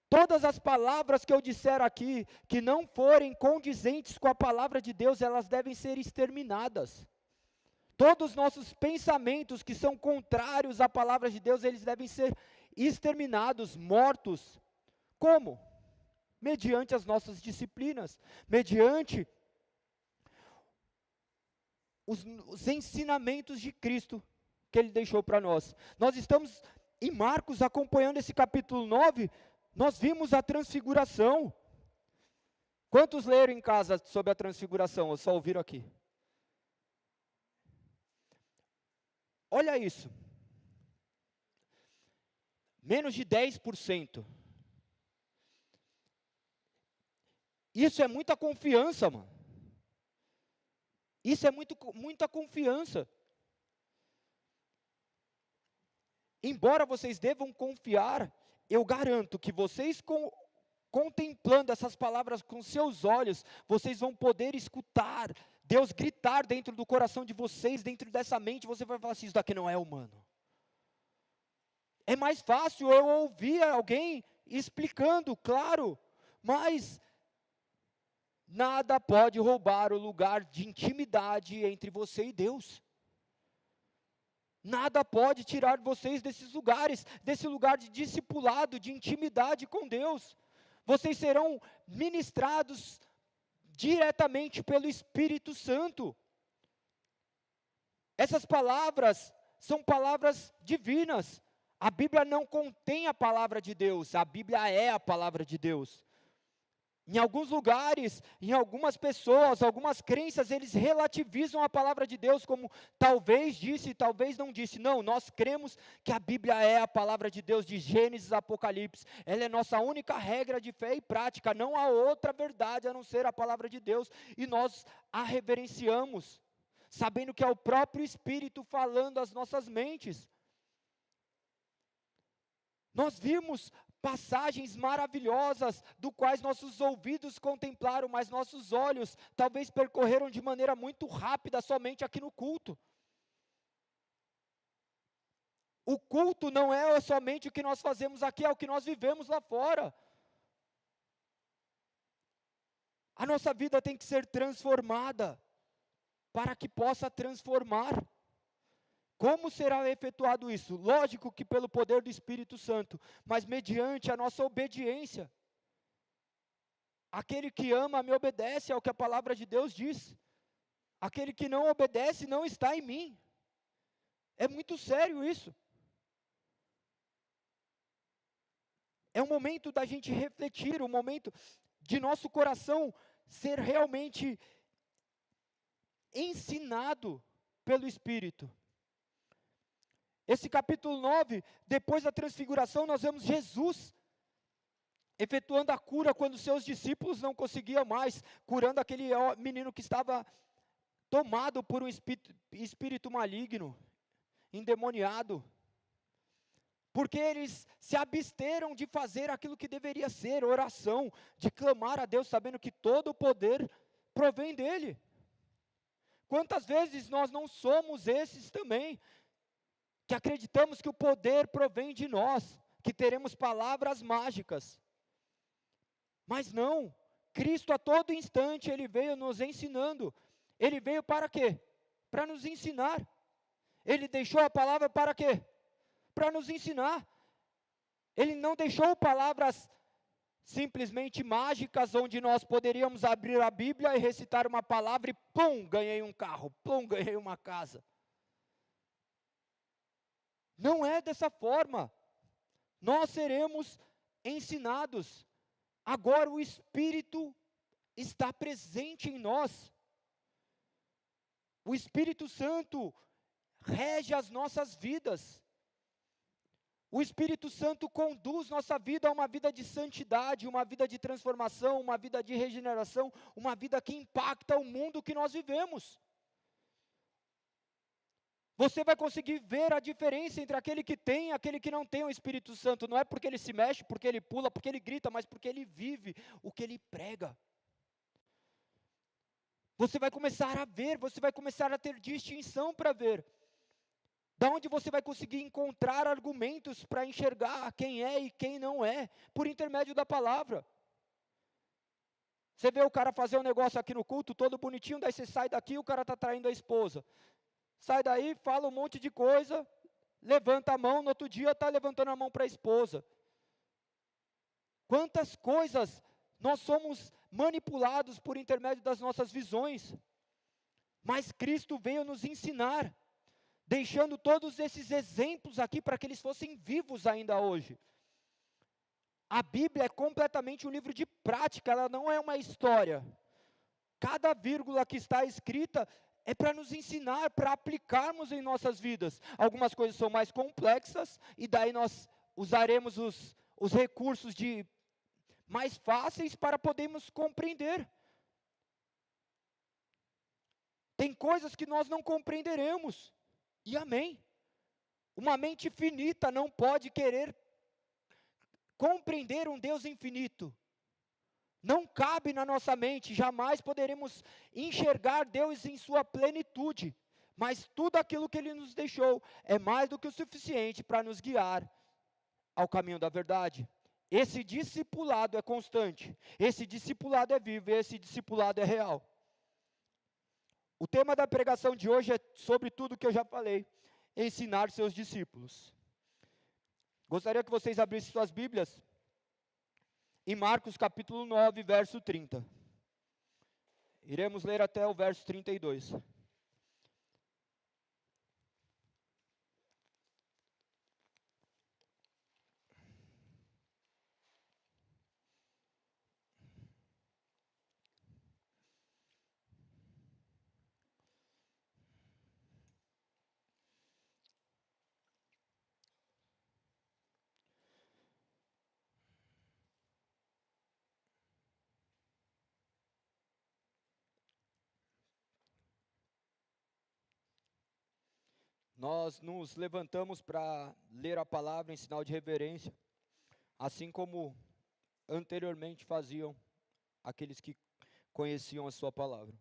E: Todas as palavras que eu disser aqui, que não forem condizentes com a palavra de Deus, elas devem ser exterminadas. Todos os nossos pensamentos que são contrários à palavra de Deus, eles devem ser exterminados, mortos. Como? Mediante as nossas disciplinas, mediante os ensinamentos de Cristo que Ele deixou para nós. Nós estamos em Marcos acompanhando esse capítulo 9, nós vimos a transfiguração. Quantos leram em casa sobre a transfiguração, ou só ouviram aqui? Olha isso. Menos de 10%. Isso é muita confiança, mano. Isso é muita confiança. Embora vocês devam confiar, eu garanto que vocês contemplando essas palavras com seus olhos, vocês vão poder escutar Deus gritar dentro do coração de vocês, dentro dessa mente, você vai falar assim, isso daqui não é humano. É mais fácil eu ouvir alguém explicando, claro, mas nada pode roubar o lugar de intimidade entre você e Deus. Nada pode tirar vocês desses lugares, desse lugar de discipulado, de intimidade com Deus. Vocês serão ministrados diretamente pelo Espírito Santo. Essas palavras são palavras divinas. A Bíblia não contém a palavra de Deus, a Bíblia é a palavra de Deus. Em alguns lugares, em algumas pessoas, algumas crenças, eles relativizam a palavra de Deus como talvez disse, talvez não disse. Não, nós cremos que a Bíblia é a palavra de Deus de Gênesis a Apocalipse. Ela é nossa única regra de fé e prática, não há outra verdade a não ser a palavra de Deus. E nós a reverenciamos, sabendo que é o próprio Espírito falando às nossas mentes. Nós vimos passagens maravilhosas, do quais nossos ouvidos contemplaram, mas nossos olhos talvez percorreram de maneira muito rápida somente aqui no culto. O culto não é somente o que nós fazemos aqui, é o que nós vivemos lá fora. A nossa vida tem que ser transformada, para que possa transformar. Como será efetuado isso? Lógico que pelo poder do Espírito Santo, mas mediante a nossa obediência. Aquele que ama me obedece ao que a palavra de Deus diz. Aquele que não obedece não está em mim. É muito sério isso. É um momento da gente refletir, um momento de nosso coração ser realmente ensinado pelo Espírito. Esse capítulo 9, depois da transfiguração, nós vemos Jesus efetuando a cura quando seus discípulos não conseguiam mais, curando aquele menino que estava tomado por um espírito maligno, endemoniado, porque eles se absteram de fazer aquilo que deveria ser oração, de clamar a Deus, sabendo que todo o poder provém dele. Quantas vezes nós não somos esses também, que acreditamos que o poder provém de nós, que teremos palavras mágicas, mas não, Cristo a todo instante, Ele veio nos ensinando. Ele veio para quê? Para nos ensinar. Ele deixou a palavra para quê? Para nos ensinar. Ele não deixou palavras simplesmente mágicas, onde nós poderíamos abrir a Bíblia e recitar uma palavra e pum, ganhei um carro, pum, ganhei uma casa. Não é dessa forma. Nós seremos ensinados. Agora o Espírito está presente em nós. O Espírito Santo rege as nossas vidas. O Espírito Santo conduz nossa vida a uma vida de santidade, uma vida de transformação, uma vida de regeneração, uma vida que impacta o mundo que nós vivemos. Você vai conseguir ver a diferença entre aquele que tem e aquele que não tem o Espírito Santo. Não é porque ele se mexe, porque ele pula, porque ele grita, mas porque ele vive o que ele prega. Você vai começar a ver, você vai começar a ter distinção para ver. Da onde você vai conseguir encontrar argumentos para enxergar quem é e quem não é, por intermédio da palavra. Você vê o cara fazer um negócio aqui no culto, todo bonitinho, daí você sai daqui e o cara está traindo a esposa. Sai daí, fala um monte de coisa, levanta a mão, no outro dia está levantando a mão para a esposa. Quantas coisas nós somos manipulados por intermédio das nossas visões. Mas Cristo veio nos ensinar, deixando todos esses exemplos aqui para que eles fossem vivos ainda hoje. A Bíblia é completamente um livro de prática, ela não é uma história. Cada vírgula que está escrita é para nos ensinar, para aplicarmos em nossas vidas. Algumas coisas são mais complexas, e daí nós usaremos os recursos mais fáceis para podermos compreender. Tem coisas que nós não compreenderemos, e amém. Uma mente finita não pode querer compreender um Deus infinito. Não cabe na nossa mente, jamais poderemos enxergar Deus em sua plenitude, mas tudo aquilo que Ele nos deixou é mais do que o suficiente para nos guiar ao caminho da verdade. Esse discipulado é constante, esse discipulado é vivo, esse discipulado é real. O tema da pregação de hoje é sobre tudo que eu já falei, ensinar seus discípulos. Gostaria que vocês abrissem suas Bíblias em Marcos capítulo 9, verso 30. Iremos ler até o verso 32. Nós nos levantamos para ler a palavra em sinal de reverência, assim como anteriormente faziam aqueles que conheciam a sua palavra.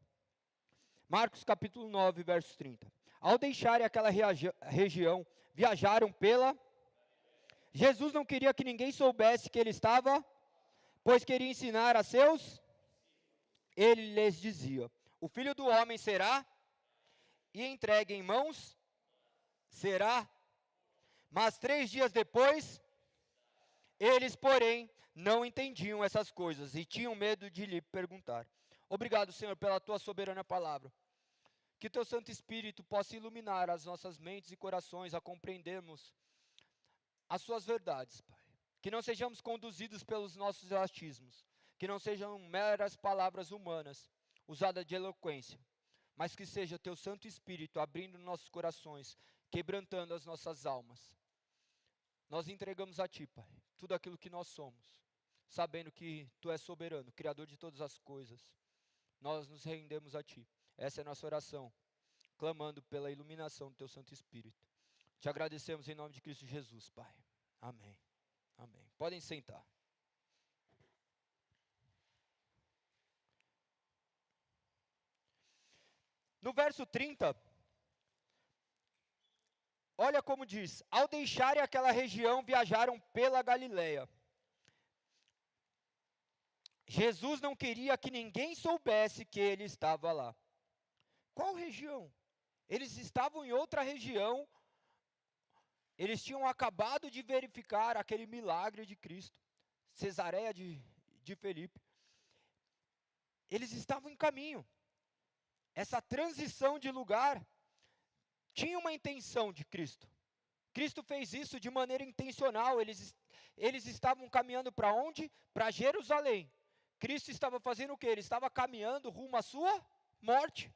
E: Marcos capítulo 9, verso 30. Ao deixarem aquela região, viajaram pela... Jesus não queria que ninguém soubesse que ele estava, pois queria ensinar a seus... Ele lhes dizia, o Filho do Homem será e entregue em mãos... Será? Mas 3 dias depois, eles, porém, não entendiam essas coisas e tinham medo de lhe perguntar. Obrigado, Senhor, pela tua soberana palavra. Que teu Santo Espírito possa iluminar as nossas mentes e corações a compreendermos as suas verdades, Pai. Que não sejamos conduzidos pelos nossos achismos, que não sejam meras palavras humanas, usadas de eloquência, mas que seja teu Santo Espírito abrindo nossos corações, quebrantando as nossas almas. Nós entregamos a Ti, Pai, tudo aquilo que nós somos. sabendo que Tu és soberano, Criador de todas as coisas. Nós nos rendemos a Ti. Essa é a nossa oração, clamando pela iluminação do Teu Santo Espírito. Te agradecemos em nome de Cristo Jesus, Pai. Amém. Amém. Podem sentar. No verso 30, olha como diz: ao deixarem aquela região, viajaram pela Galileia. Jesus não queria que ninguém soubesse que ele estava lá. Qual região? Eles estavam em outra região. Eles tinham acabado de verificar aquele milagre de Cristo, Cesareia de Filipe. Eles estavam em caminho. Essa transição de lugar tinha uma intenção de Cristo. Cristo fez isso de maneira intencional. Eles estavam caminhando para onde? Para Jerusalém. Cristo estava fazendo o quê? Ele estava caminhando rumo à sua morte.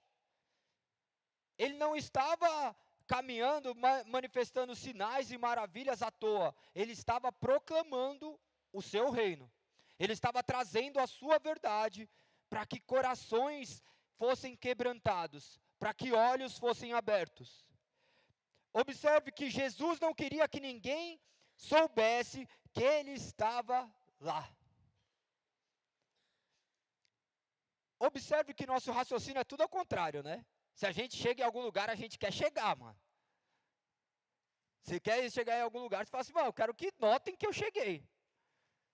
E: Ele não estava caminhando, manifestando sinais e maravilhas à toa. Ele estava proclamando o seu reino. Ele estava trazendo a sua verdade para que corações fossem quebrantados, para que olhos fossem abertos. Observe que Jesus não queria que ninguém soubesse que ele estava lá. Observe que nosso raciocínio é tudo ao contrário, né? Se a gente chega em algum lugar, a gente quer chegar, mano. Você quer chegar em algum lugar, você fala assim, mano, eu quero que notem que eu cheguei.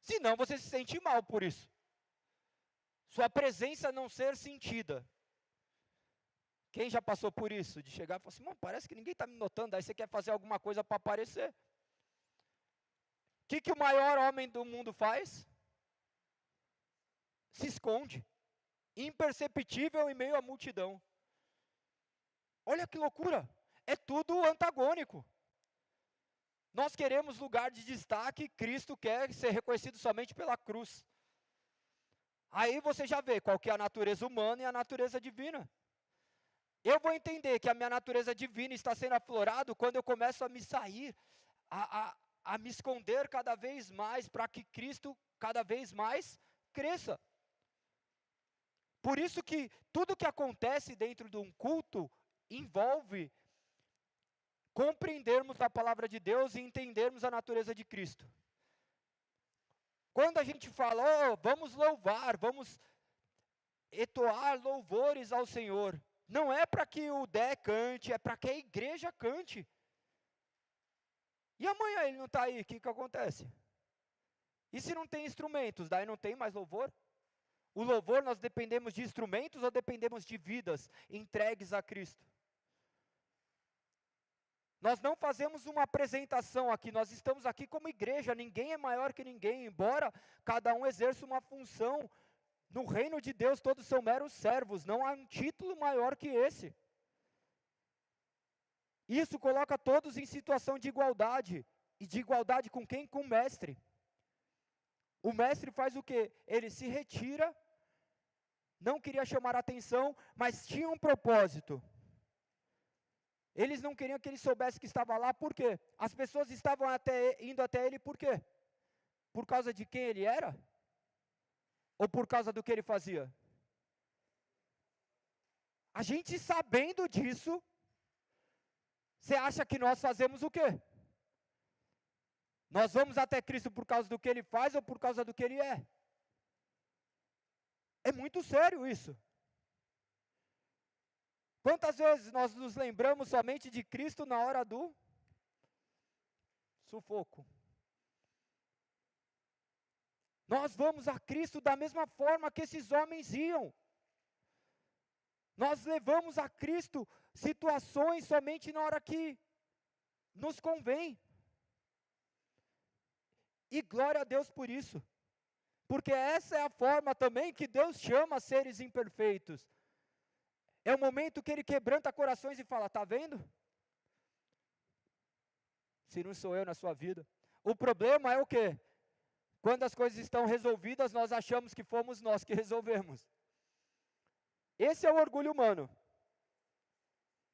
E: Senão você se sente mal por isso. Sua presença não ser sentida. Quem já passou por isso? De chegar e falar assim, mano, parece que ninguém está me notando, aí você quer fazer alguma coisa para aparecer. O que o maior homem do mundo faz? Se esconde. Imperceptível em meio à multidão. Olha que loucura, é tudo antagônico. Nós queremos lugar de destaque, Cristo quer ser reconhecido somente pela cruz. Aí você já vê qual que é a natureza humana e a natureza divina. Eu vou entender que a minha natureza divina está sendo aflorada quando eu começo a me sair, a me esconder cada vez mais, para que Cristo cada vez mais cresça. Por isso que tudo que acontece dentro de um culto envolve compreendermos a palavra de Deus e entendermos a natureza de Cristo. Quando a gente fala, vamos louvar, vamos entoar louvores ao Senhor, não é para que o Dé cante, é para que a igreja cante. E amanhã ele não está aí, o que acontece? E se não tem instrumentos, daí não tem mais louvor? O louvor, nós dependemos de instrumentos ou dependemos de vidas entregues a Cristo? Nós não fazemos uma apresentação aqui, nós estamos aqui como igreja, ninguém é maior que ninguém, embora cada um exerça uma função. No reino de Deus todos são meros servos, não há um título maior que esse. Isso coloca todos em situação de igualdade. E de igualdade com quem? Com o mestre. O mestre faz o quê? Ele se retira, não queria chamar a atenção, mas tinha um propósito. Eles não queriam que ele soubesse que estava lá, por quê? As pessoas estavam indo até ele por quê? Por causa de quem ele era? Ou por causa do que ele fazia? A gente sabendo disso, você acha que nós fazemos o quê? Nós vamos até Cristo por causa do que ele faz ou por causa do que ele é? É muito sério isso. Quantas vezes nós nos lembramos somente de Cristo na hora do sufoco? Nós vamos a Cristo da mesma forma que esses homens iam. Nós levamos a Cristo situações somente na hora que nos convém. E glória a Deus por isso. Porque essa é a forma também que Deus chama seres imperfeitos. É o momento que Ele quebranta corações e fala, está vendo? Se não sou eu na sua vida. O problema é o quê? Quando as coisas estão resolvidas, nós achamos que fomos nós que resolvemos. Esse é o orgulho humano.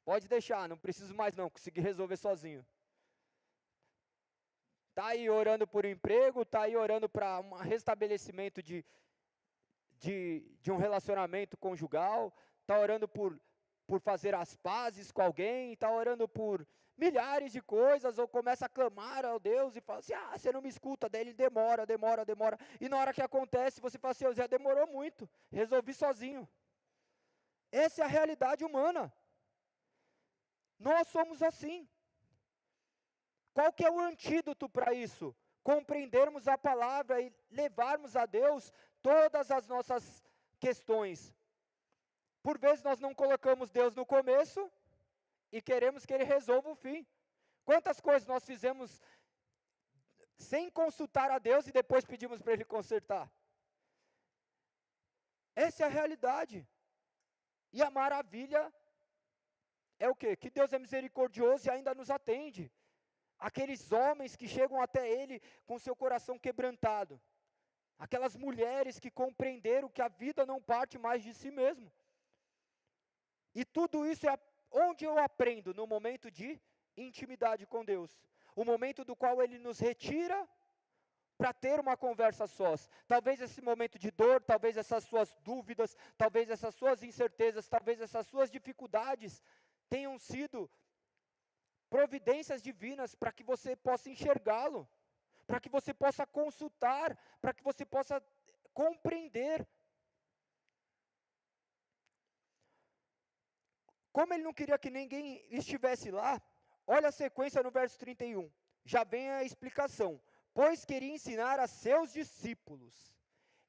E: Pode deixar, não preciso mais não, consegui resolver sozinho. Está aí orando por emprego, está aí orando para um restabelecimento de um relacionamento conjugal, está orando por fazer as pazes com alguém, está orando por milhares de coisas, ou começa a clamar ao Deus e fala assim, você não me escuta, daí ele demora, e na hora que acontece, você fala assim, Zé, demorou muito, resolvi sozinho. Essa é a realidade humana. Nós somos assim. Qual que é o antídoto para isso? Compreendermos a palavra e levarmos a Deus todas as nossas questões. Por vezes nós não colocamos Deus no começo e queremos que Ele resolva o fim. Quantas coisas nós fizemos sem consultar a Deus e depois pedimos para Ele consertar? Essa é a realidade. E a maravilha é o quê? Que Deus é misericordioso e ainda nos atende. Aqueles homens que chegam até Ele com seu coração quebrantado. Aquelas mulheres que compreenderam que a vida não parte mais de si mesmo. E tudo isso é onde eu aprendo? No momento de intimidade com Deus. O momento do qual Ele nos retira para ter uma conversa sós. Talvez esse momento de dor, talvez essas suas dúvidas, talvez essas suas incertezas, talvez essas suas dificuldades tenham sido providências divinas para que você possa enxergá-lo, para que você possa consultar, para que você possa compreender. Como ele não queria que ninguém estivesse lá, olha a sequência no verso 31. Já vem a explicação. Pois queria ensinar a seus discípulos.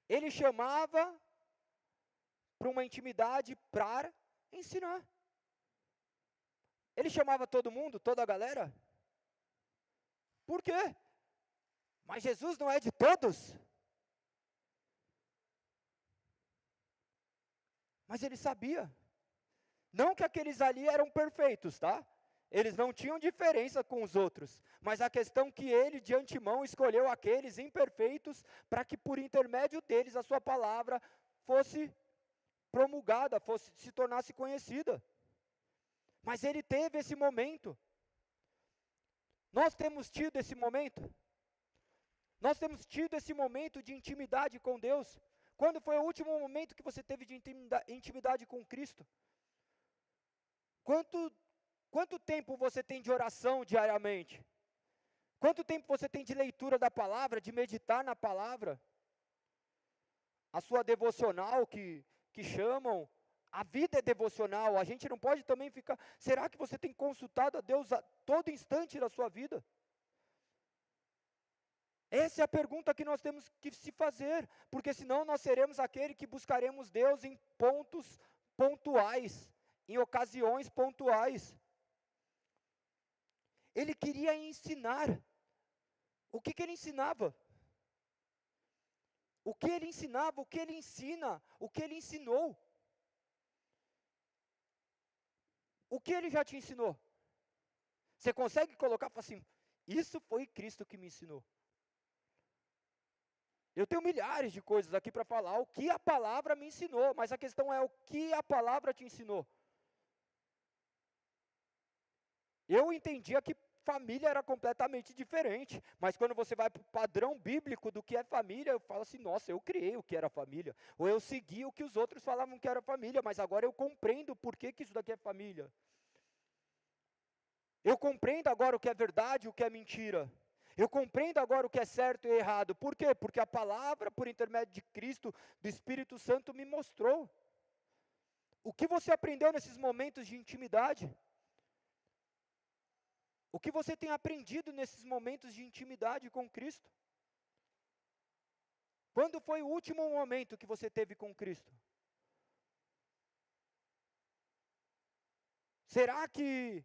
E: Ele chamava para uma intimidade para ensinar. Ele chamava todo mundo, toda a galera? Por quê? Mas Jesus não é de todos? Mas ele sabia. Não que aqueles ali eram perfeitos, tá? Eles não tinham diferença com os outros. Mas a questão que ele, de antemão, escolheu aqueles imperfeitos para que por intermédio deles a sua palavra fosse promulgada, se tornasse conhecida. Mas ele teve esse momento. Nós temos tido esse momento. Nós temos tido esse momento de intimidade com Deus. Quando foi o último momento que você teve de intimidade com Cristo? Quanto tempo você tem de oração diariamente? Quanto tempo você tem de leitura da palavra, de meditar na palavra? A sua devocional que chamam, a vida é devocional, a gente não pode também ficar... Será que você tem consultado a Deus a todo instante da sua vida? Essa é a pergunta que nós temos que se fazer, porque senão nós seremos aquele que buscaremos Deus em pontos pontuais, em ocasiões pontuais. Ele queria ensinar. O que ele ensinava? O que ele ensinava, o que ele ensina, o que ele ensinou? O que ele já te ensinou? Você consegue colocar, falar assim, isso foi Cristo que me ensinou. Eu tenho milhares de coisas aqui para falar, o que a palavra me ensinou, mas a questão é o que a palavra te ensinou. Eu entendia que família era completamente diferente, mas quando você vai para o padrão bíblico do que é família, eu falo assim, nossa, eu criei o que era família, ou eu segui o que os outros falavam que era família, mas agora eu compreendo por que isso daqui é família. Eu compreendo agora o que é verdade, o que é mentira. Eu compreendo agora o que é certo e errado. Por quê? Porque a palavra, por intermédio de Cristo, do Espírito Santo, me mostrou. O que você aprendeu nesses momentos de intimidade? O que você tem aprendido nesses momentos de intimidade com Cristo? Quando foi o último momento que você teve com Cristo? Será que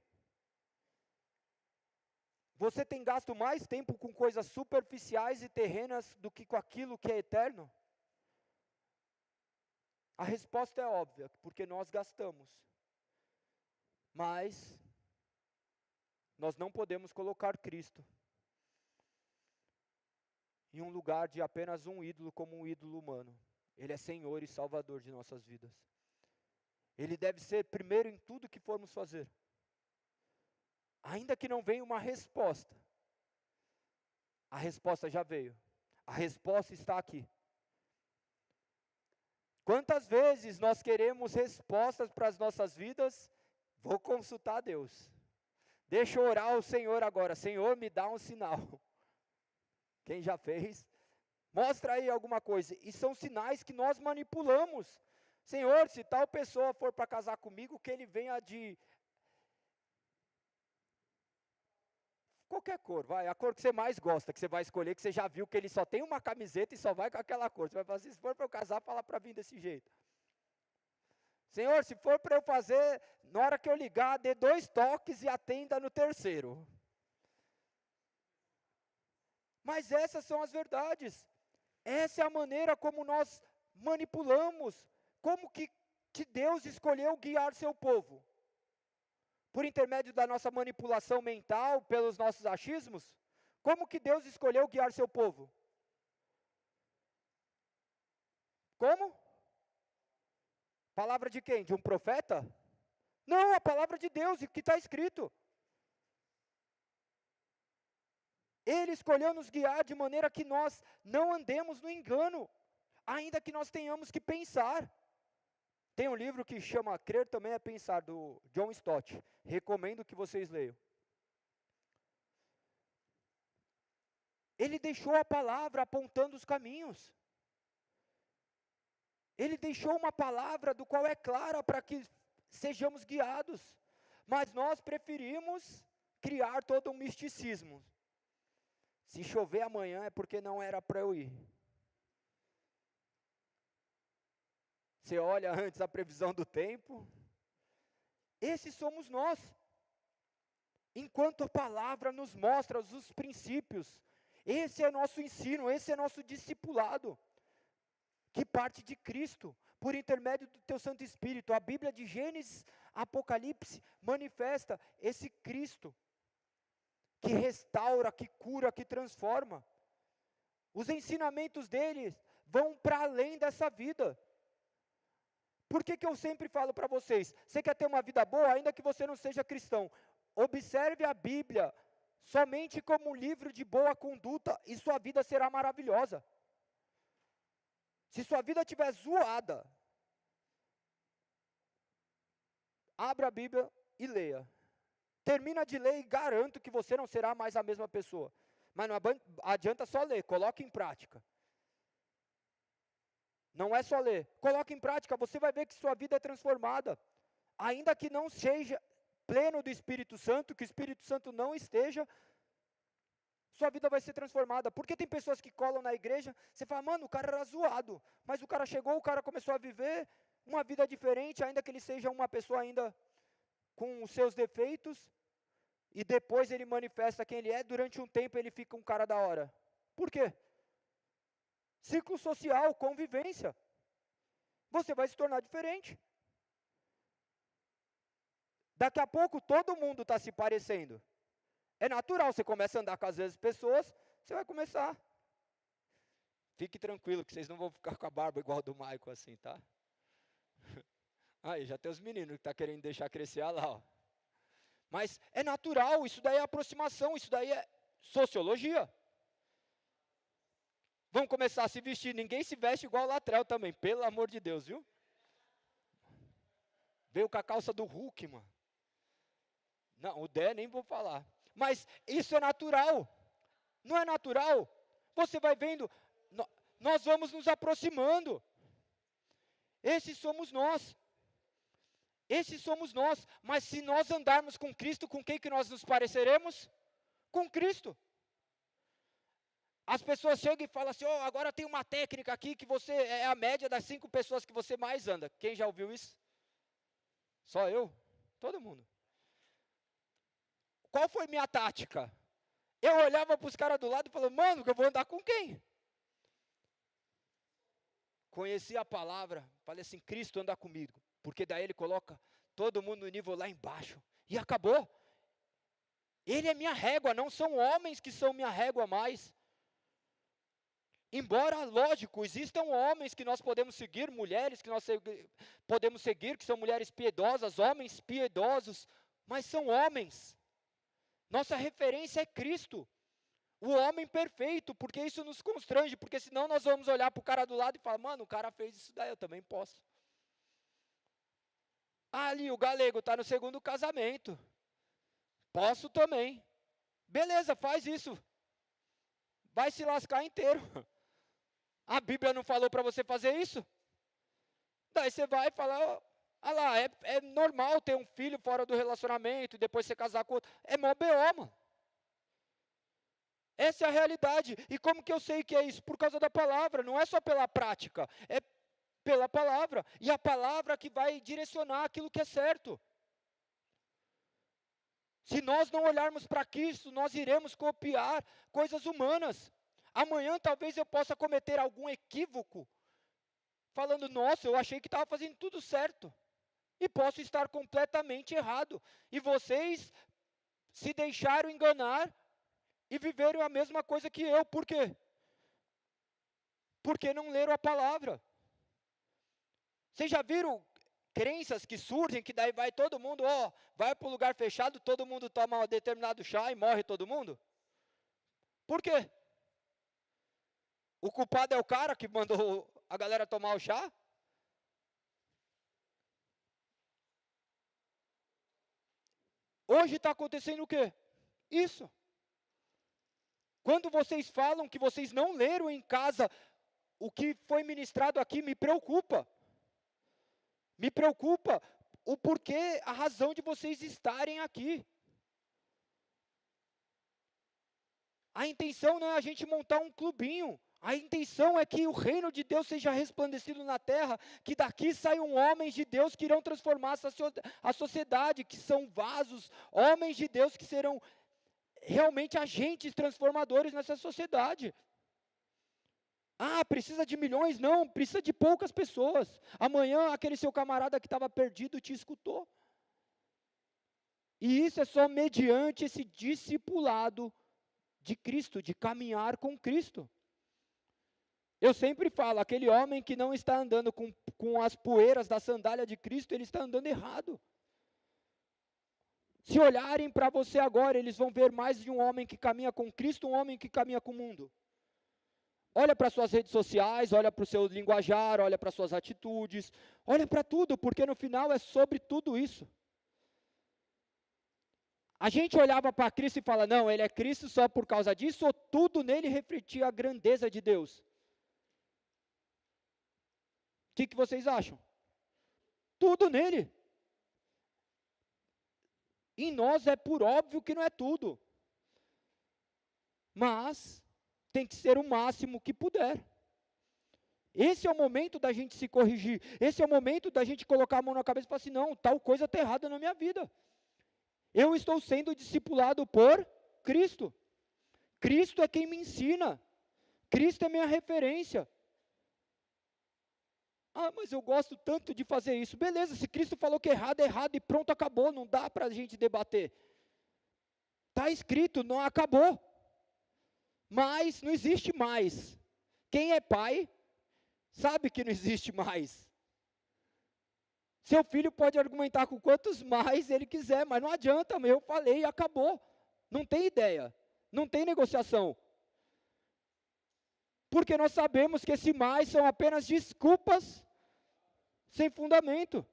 E: você tem gasto mais tempo com coisas superficiais e terrenas do que com aquilo que é eterno? A resposta é óbvia, porque nós gastamos. Mas nós não podemos colocar Cristo em um lugar de apenas um ídolo como um ídolo humano. Ele é Senhor e Salvador de nossas vidas. Ele deve ser primeiro em tudo que formos fazer. Ainda que não venha uma resposta, A resposta já veio. A resposta está aqui. Quantas vezes nós queremos respostas para as nossas vidas? Vou consultar Deus. Deixa eu orar ao Senhor agora. Senhor, me dá um sinal. Quem já fez? Mostra aí alguma coisa. E são sinais que nós manipulamos. Senhor, se tal pessoa for para casar comigo, que ele venha de qualquer cor, vai, a cor que você mais gosta, que você vai escolher, que você já viu que ele só tem uma camiseta e só vai com aquela cor. Você vai falar assim, se for para eu casar, fala para vir desse jeito. Senhor, se for para eu fazer, na hora que eu ligar, dê 2 toques e atenda no terceiro. Mas essas são as verdades. Essa é a maneira como nós manipulamos. Como que Deus escolheu guiar seu povo? Por intermédio da nossa manipulação mental, pelos nossos achismos? Como que Deus escolheu guiar seu povo? Como? Palavra de quem? De um profeta? Não, a palavra de Deus, que está escrito. Ele escolheu nos guiar de maneira que nós não andemos no engano, ainda que nós tenhamos que pensar. Tem um livro que chama Crer Também é Pensar, do John Stott. Recomendo que vocês leiam. Ele deixou a palavra apontando os caminhos. Ele deixou uma palavra do qual é clara para que sejamos guiados. Mas nós preferimos criar todo um misticismo. Se chover amanhã é porque não era para eu ir. Você olha antes a previsão do tempo. Esses somos nós. Enquanto a palavra nos mostra os princípios. Esse é nosso ensino, esse é nosso discipulado. Que parte de Cristo, por intermédio do teu Santo Espírito. A Bíblia de Gênesis, Apocalipse, manifesta esse Cristo. Que restaura, que cura, que transforma. Os ensinamentos dele vão para além dessa vida. Por que eu sempre falo para vocês, você quer ter uma vida boa, ainda que você não seja cristão, observe a Bíblia somente como um livro de boa conduta e sua vida será maravilhosa. Se sua vida estiver zoada, abra a Bíblia e leia. Termina de ler e garanto que você não será mais a mesma pessoa. Mas não adianta só ler, coloque em prática. Não é só ler, coloque em prática, você vai ver que sua vida é transformada. Ainda que não seja pleno do Espírito Santo, que o Espírito Santo não esteja, sua vida vai ser transformada. Porque tem pessoas que colam na igreja, você fala, mano, o cara era zoado. Mas o cara chegou, o cara começou a viver uma vida diferente, ainda que ele seja uma pessoa ainda com os seus defeitos, e depois ele manifesta quem ele é, durante um tempo ele fica um cara da hora. Por quê? Ciclo social, convivência. Você vai se tornar diferente. Daqui a pouco todo mundo está se parecendo. É natural, você começa a andar com as mesmas pessoas, você vai começar. Fique tranquilo que vocês não vão ficar com a barba igual do Michael assim, tá? Aí, já tem os meninos que estão querendo deixar crescer lá, ó. Mas é natural, isso daí é aproximação, isso daí é sociologia. Vamos começar a se vestir, ninguém se veste igual o Latrell também, pelo amor de Deus, viu? Veio com a calça do Hulk, mano. Não, o Dé nem vou falar. Mas isso é natural. Não é natural? Você vai vendo, nós vamos nos aproximando. Esses somos nós. Esses somos nós. Mas se nós andarmos com Cristo, com quem que nós nos pareceremos? Com Cristo. As pessoas chegam e falam assim, oh, agora tem uma técnica aqui que você é a média das 5 pessoas que você mais anda. Quem já ouviu isso? Só eu? Todo mundo. Qual foi minha tática? Eu olhava para os caras do lado e falava, mano, eu vou andar com quem? Conheci a palavra, falei assim, Cristo anda comigo. Porque daí ele coloca todo mundo no nível lá embaixo. E acabou. Ele é minha régua, não são homens que são minha régua mais. Embora, lógico, existam homens que nós podemos seguir, mulheres que nós podemos seguir, que são mulheres piedosas, homens piedosos, mas são homens. Nossa referência é Cristo. o homem perfeito, porque isso nos constrange, porque senão nós vamos olhar para o cara do lado e falar, mano, o cara fez isso daí, eu também posso. Ali, o galego está no segundo casamento. Posso também. Beleza, faz isso. Vai se lascar inteiro. A Bíblia não falou para você fazer isso? Daí você vai falar, ah lá, é normal ter um filho fora do relacionamento e depois você casar com outro. É mó B.O., mano. Essa é a realidade. E como que eu sei que é isso? Por causa da palavra, não é só pela prática, é pela palavra. E a palavra que vai direcionar aquilo que é certo. Se nós não olharmos para Cristo, nós iremos copiar coisas humanas. Amanhã talvez eu possa cometer algum equívoco, falando, nossa, eu achei que estava fazendo tudo certo. E posso estar completamente errado. E vocês se deixaram enganar e viveram a mesma coisa que eu. Por quê? Porque não leram a palavra. Vocês já viram crenças que surgem, que daí vai todo mundo, vai para o lugar fechado, todo mundo toma um determinado chá e morre todo mundo? Por quê? O culpado é o cara que mandou a galera tomar o chá? Hoje está acontecendo o quê? Isso. Quando vocês falam que vocês não leram em casa o que foi ministrado aqui, me preocupa. Me preocupa o porquê, a razão de vocês estarem aqui. A intenção não é a gente montar um clubinho. A intenção é que o reino de Deus seja resplandecido na terra, que daqui saiam homens de Deus que irão transformar a sociedade, que são vasos, homens de Deus que serão realmente agentes transformadores nessa sociedade. Ah, precisa de milhões? Não, precisa de poucas pessoas. Amanhã aquele seu camarada que estava perdido te escutou. E isso é só mediante esse discipulado de Cristo, de caminhar com Cristo. Eu sempre falo, aquele homem que não está andando com as poeiras da sandália de Cristo, ele está andando errado. Se olharem para você agora, eles vão ver mais de um homem que caminha com Cristo, um homem que caminha com o mundo. Olha para suas redes sociais, olha para o seu linguajar, olha para suas atitudes, olha para tudo, porque no final é sobre tudo isso. A gente olhava para Cristo e fala, não, ele é Cristo só por causa disso, ou tudo nele refletia a grandeza de Deus? O que vocês acham? Tudo nele. Em nós é por óbvio que não é tudo. Mas tem que ser o máximo que puder. Esse é o momento da gente se corrigir. Esse é o momento da gente colocar a mão na cabeça e falar assim, não, tal coisa está errada na minha vida. Eu estou sendo discipulado por Cristo. Cristo é quem me ensina. Cristo é minha referência. Ah, mas eu gosto tanto de fazer isso. Beleza, se Cristo falou que é errado e pronto, acabou. Não dá para a gente debater. Está escrito, não acabou. Mas não existe mais. Quem é pai, sabe que não existe mais. Seu filho pode argumentar com quantos mais ele quiser, mas não adianta, eu falei e acabou. Não tem ideia, não tem negociação. Porque nós sabemos que esse mais são apenas desculpas sem fundamento.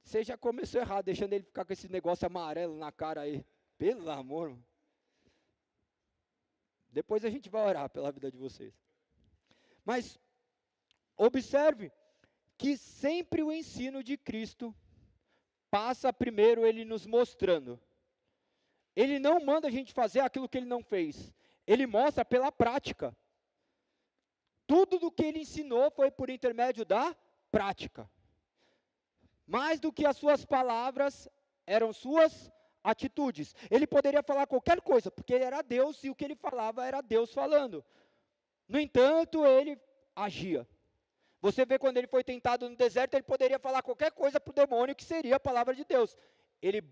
E: Você já começou errado, deixando ele ficar com esse negócio amarelo na cara aí. Pelo amor. Depois a gente vai orar pela vida de vocês. Mas observe que sempre o ensino de Cristo passa primeiro ele nos mostrando. Ele não manda a gente fazer aquilo que ele não fez. Ele mostra pela prática. Tudo do que ele ensinou foi por intermédio da prática. Mais do que as suas palavras, eram suas atitudes. Ele poderia falar qualquer coisa, porque ele era Deus e o que ele falava era Deus falando. No entanto, ele agia. Você vê quando ele foi tentado no deserto, ele poderia falar qualquer coisa para o demônio que seria a palavra de Deus. Ele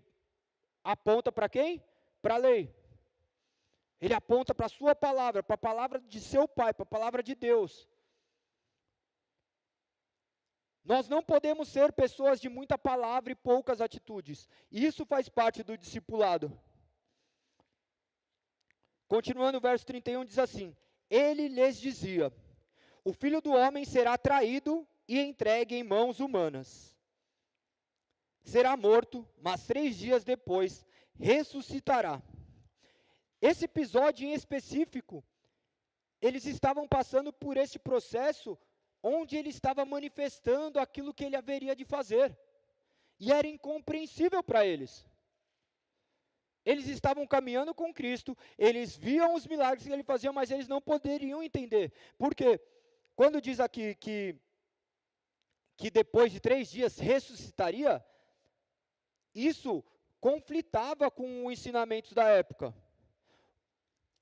E: aponta para quem? Para a lei. Ele aponta para a sua palavra, para a palavra de seu pai, para a palavra de Deus. Nós não podemos ser pessoas de muita palavra e poucas atitudes. Isso faz parte do discipulado. Continuando o verso 31, diz assim: ele lhes dizia: o Filho do Homem será traído e entregue em mãos humanas. Será morto, mas 3 dias depois ressuscitará. Esse episódio em específico, eles estavam passando por este processo onde ele estava manifestando aquilo que ele haveria de fazer. E era incompreensível para eles. Eles estavam caminhando com Cristo, eles viam os milagres que ele fazia, mas eles não poderiam entender. Por quê? Quando diz aqui que depois de 3 dias ressuscitaria, isso conflitava com os ensinamentos da época.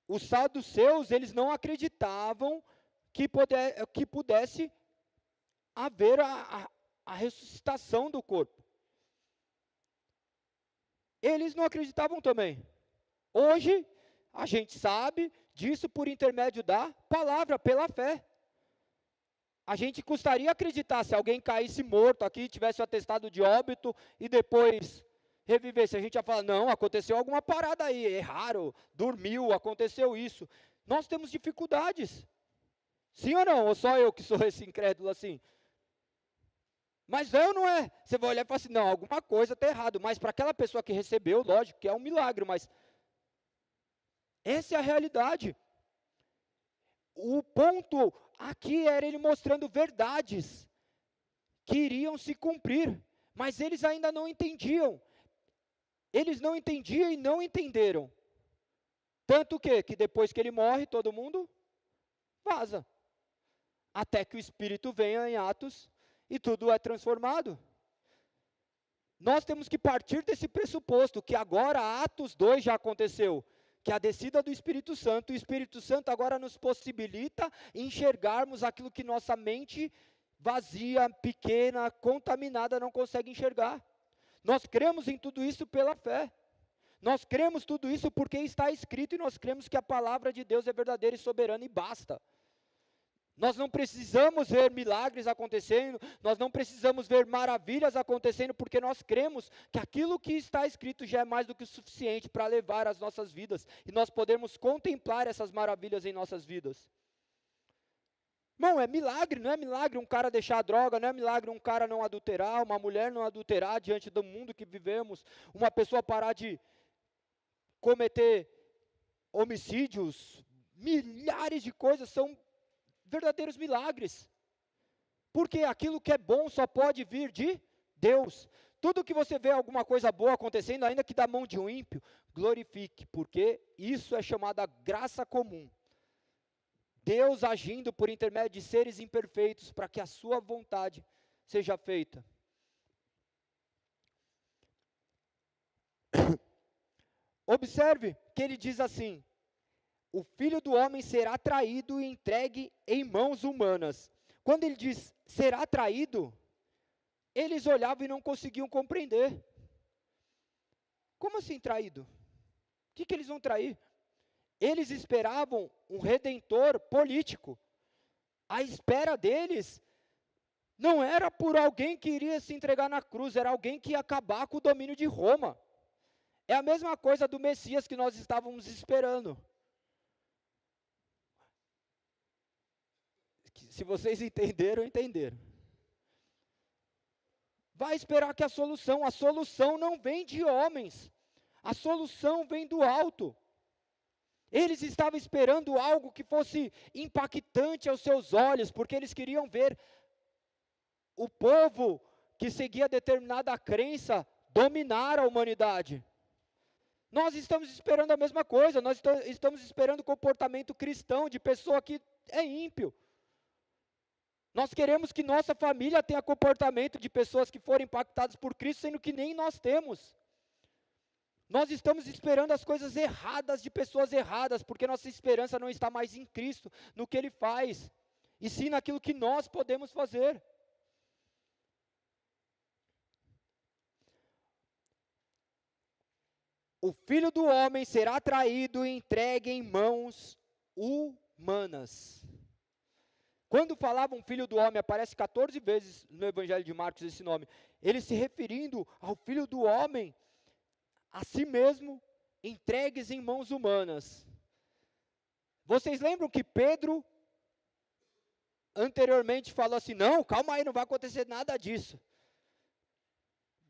E: Os saduceus, eles não acreditavam que pudesse haver a ressuscitação do corpo. Eles não acreditavam também. Hoje, a gente sabe disso por intermédio da palavra, pela fé. A gente custaria acreditar se alguém caísse morto aqui, tivesse o atestado de óbito e depois revivesse. A gente ia falar, não, aconteceu alguma parada aí, erraram, dormiu, aconteceu isso. Nós temos dificuldades. Sim ou não? Ou só eu que sou esse incrédulo assim? Mas é ou não é? Você vai olhar e falar assim, não, alguma coisa está errado. Mas para aquela pessoa que recebeu, lógico que é um milagre, mas essa é a realidade. O ponto aqui era ele mostrando verdades que iriam se cumprir, mas eles ainda não entendiam. Eles não entendiam e não entenderam. Tanto que depois que ele morre, todo mundo vaza. Até que o Espírito venha em Atos e tudo é transformado. Nós temos que partir desse pressuposto, que agora Atos 2 já aconteceu, que a descida do Espírito Santo, o Espírito Santo agora nos possibilita enxergarmos aquilo que nossa mente vazia, pequena, contaminada não consegue enxergar. Nós cremos em tudo isso pela fé. Nós cremos tudo isso porque está escrito e nós cremos que a palavra de Deus é verdadeira e soberana e basta. Nós não precisamos ver milagres acontecendo, nós não precisamos ver maravilhas acontecendo, porque nós cremos que aquilo que está escrito já é mais do que o suficiente para levar as nossas vidas, e nós podemos contemplar essas maravilhas em nossas vidas. Irmão, é milagre, não é milagre um cara deixar a droga, não é milagre um cara não adulterar, uma mulher não adulterar diante do mundo que vivemos, uma pessoa parar de cometer homicídios, milhares de coisas são verdadeiros milagres, porque aquilo que é bom só pode vir de Deus. Tudo que você vê alguma coisa boa acontecendo, ainda que da mão de um ímpio, glorifique, porque isso é chamada graça comum. Deus agindo por intermédio de seres imperfeitos, para que a sua vontade seja feita. Observe que ele diz assim: o Filho do Homem será traído e entregue em mãos humanas. Quando ele diz será traído, eles olhavam e não conseguiam compreender. Como assim traído? O que eles vão trair? Eles esperavam um redentor político. A espera deles não era por alguém que iria se entregar na cruz, era alguém que ia acabar com o domínio de Roma. É a mesma coisa do Messias que nós estávamos esperando. Se vocês entenderam, entenderam. Vai esperar que a solução não vem de homens, a solução vem do alto. Eles estavam esperando algo que fosse impactante aos seus olhos, porque eles queriam ver o povo que seguia determinada crença dominar a humanidade. Nós estamos esperando a mesma coisa, nós estamos esperando o comportamento cristão de pessoa que é ímpio. Nós queremos que nossa família tenha comportamento de pessoas que foram impactadas por Cristo, sendo que nem nós temos. Nós estamos esperando as coisas erradas de pessoas erradas, porque nossa esperança não está mais em Cristo, no que Ele faz, e sim naquilo que nós podemos fazer. O Filho do Homem será traído e entregue em mãos humanas. Quando falavam Filho do Homem, aparece 14 vezes no Evangelho de Marcos esse nome. Ele se referindo ao Filho do Homem, a si mesmo, entregues em mãos humanas. Vocês lembram que Pedro anteriormente falou assim, não, calma aí, não vai acontecer nada disso.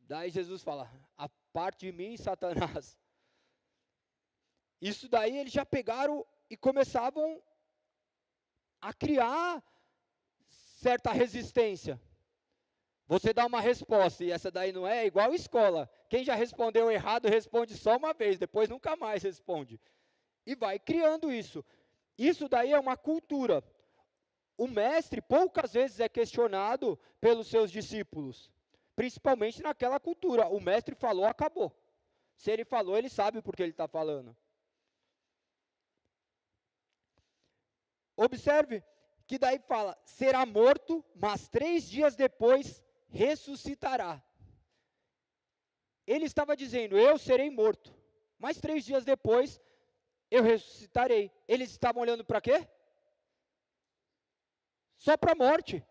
E: Daí Jesus fala, a parte de mim, Satanás. Isso daí eles já pegaram e começavam a criar certa resistência. Você dá uma resposta e essa daí não é igual escola. Quem já respondeu errado responde só uma vez, depois nunca mais responde. E vai criando isso. Isso daí é uma cultura. O mestre poucas vezes é questionado pelos seus discípulos, principalmente naquela cultura. O mestre falou, acabou. Se ele falou, ele sabe por que ele está falando. Observe que daí fala, será morto, mas 3 dias depois ressuscitará. Ele estava dizendo, eu serei morto, mas 3 dias depois eu ressuscitarei. Eles estavam olhando para quê? Só para a morte.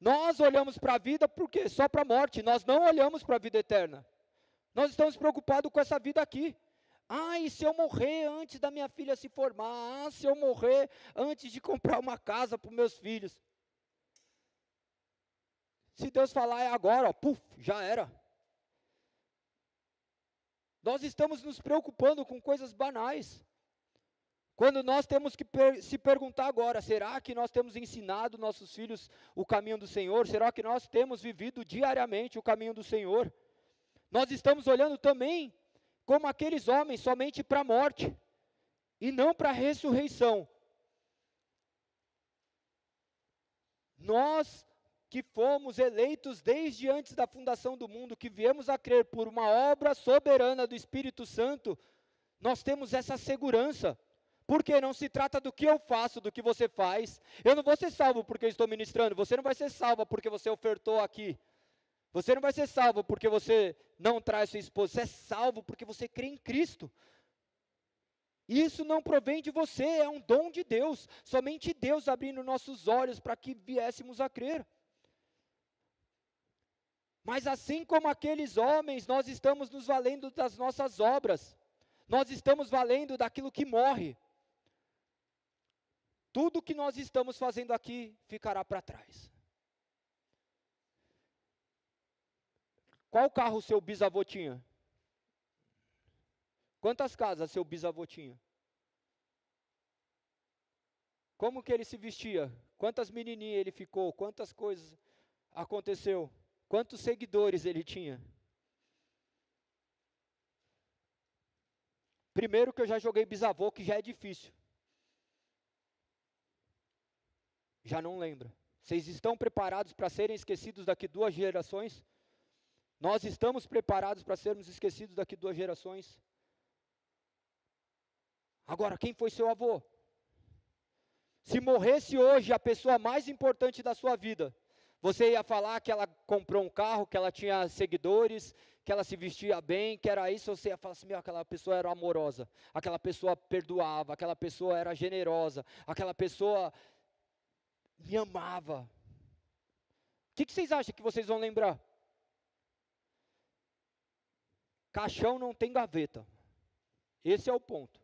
E: Nós olhamos para a vida por quê? Só para a morte. Nós não olhamos para a vida eterna. Nós estamos preocupados com essa vida aqui. Ah, e se eu morrer antes da minha filha se formar? Ah, se eu morrer antes de comprar uma casa para os meus filhos? Se Deus falar é agora, ó, puf, já era. Nós estamos nos preocupando com coisas banais. Quando nós temos que se perguntar agora, será que nós temos ensinado nossos filhos o caminho do Senhor? Será que nós temos vivido diariamente o caminho do Senhor? Nós estamos olhando também como aqueles homens somente para a morte e não para a ressurreição. Nós que fomos eleitos desde antes da fundação do mundo, que viemos a crer por uma obra soberana do Espírito Santo, nós temos essa segurança. Porque não se trata do que eu faço, do que você faz. Eu não vou ser salvo porque eu estou ministrando. Você não vai ser salva porque você ofertou aqui. Você não vai ser salvo porque você não traz sua esposa. Você é salvo porque você crê em Cristo. Isso não provém de você, é um dom de Deus. Somente Deus abrindo nossos olhos para que viéssemos a crer. Mas assim como aqueles homens, nós estamos nos valendo das nossas obras. Nós estamos valendo daquilo que morre. Tudo que nós estamos fazendo aqui ficará para trás. Qual carro seu bisavô tinha? Quantas casas seu bisavô tinha? Como que ele se vestia? Quantas menininhas ele ficou? Quantas coisas aconteceu? Quantos seguidores ele tinha? Primeiro que eu já joguei bisavô, que já é difícil. Já não lembra. Vocês estão preparados para serem esquecidos daqui 2 gerações? Nós estamos preparados para sermos esquecidos daqui 2 gerações? Agora, quem foi seu avô? Se morresse hoje a pessoa mais importante da sua vida, você ia falar que ela comprou um carro, que ela tinha seguidores, que ela se vestia bem, que era isso, ou você ia falar assim, meu, aquela pessoa era amorosa, aquela pessoa perdoava, aquela pessoa era generosa, aquela pessoa me amava. O que vocês acham que vocês vão lembrar? Caixão não tem gaveta. Esse é o ponto.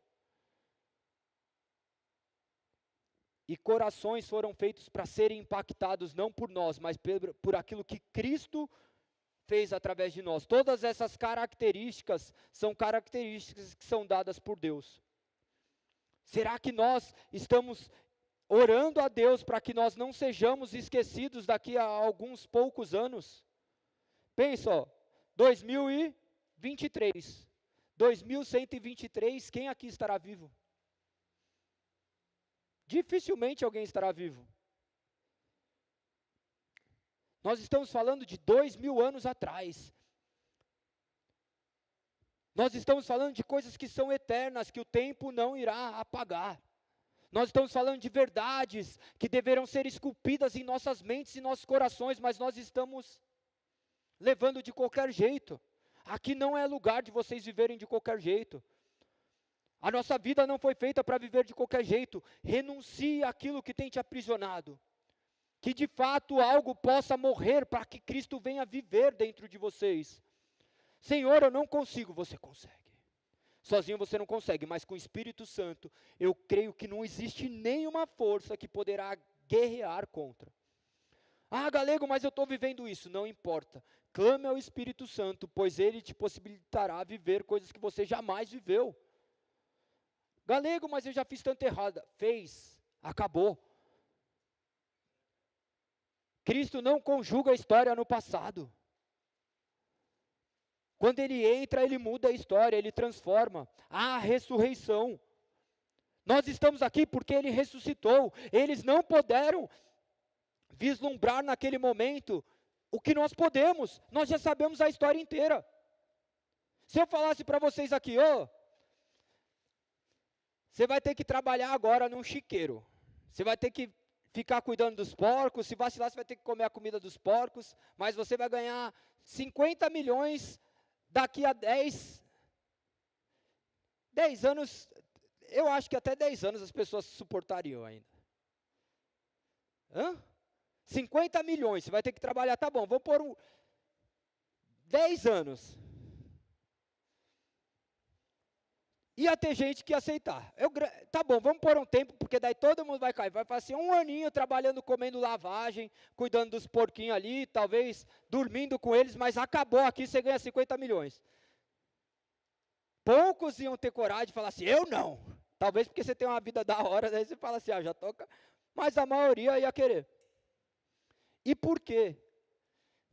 E: E corações foram feitos para serem impactados não por nós, mas por aquilo que Cristo fez através de nós. Todas essas características são características que são dadas por Deus. Será que nós estamos orando a Deus para que nós não sejamos esquecidos daqui a alguns poucos anos? Pensa, ó, 2023. 2123, quem aqui estará vivo? Dificilmente alguém estará vivo. Nós estamos falando de 2000 anos atrás. Nós estamos falando de coisas que são eternas, que o tempo não irá apagar. Nós estamos falando de verdades que deverão ser esculpidas em nossas mentes e nossos corações, mas nós estamos levando de qualquer jeito. Aqui não é lugar de vocês viverem de qualquer jeito. A nossa vida não foi feita para viver de qualquer jeito. Renuncie àquilo que tem te aprisionado. Que de fato algo possa morrer para que Cristo venha viver dentro de vocês. Senhor, eu não consigo, você consegue. Sozinho você não consegue, mas com o Espírito Santo, eu creio que não existe nenhuma força que poderá guerrear contra. Ah, Galego, mas eu estou vivendo isso. Não importa. Clame ao Espírito Santo, pois ele te possibilitará viver coisas que você jamais viveu. Galego, mas eu já fiz tanto errado. Fez, acabou. Cristo não conjuga a história no passado. Quando ele entra, ele muda a história, ele transforma. Há ressurreição. Nós estamos aqui porque ele ressuscitou. Eles não puderam vislumbrar naquele momento o que nós podemos. Nós já sabemos a história inteira. Se eu falasse para vocês aqui, você vai ter que trabalhar agora num chiqueiro. Você vai ter que ficar cuidando dos porcos. Se vacilar, você vai ter que comer a comida dos porcos. Mas você vai ganhar 50 milhões daqui a 10 anos. Eu acho que até 10 anos as pessoas suportariam ainda. 50 milhões, você vai ter que trabalhar, tá bom, vamos pôr 10 anos. Ia ter gente que ia aceitar. Tá bom, vamos pôr um tempo, porque daí todo mundo vai cair. Vai fazer um aninho trabalhando, comendo lavagem, cuidando dos porquinhos ali, talvez dormindo com eles, mas acabou aqui, você ganha 50 milhões. Poucos iam ter coragem de falar assim, eu não. Talvez porque você tem uma vida da hora, daí você fala assim, já toca. Mas a maioria ia querer. E por que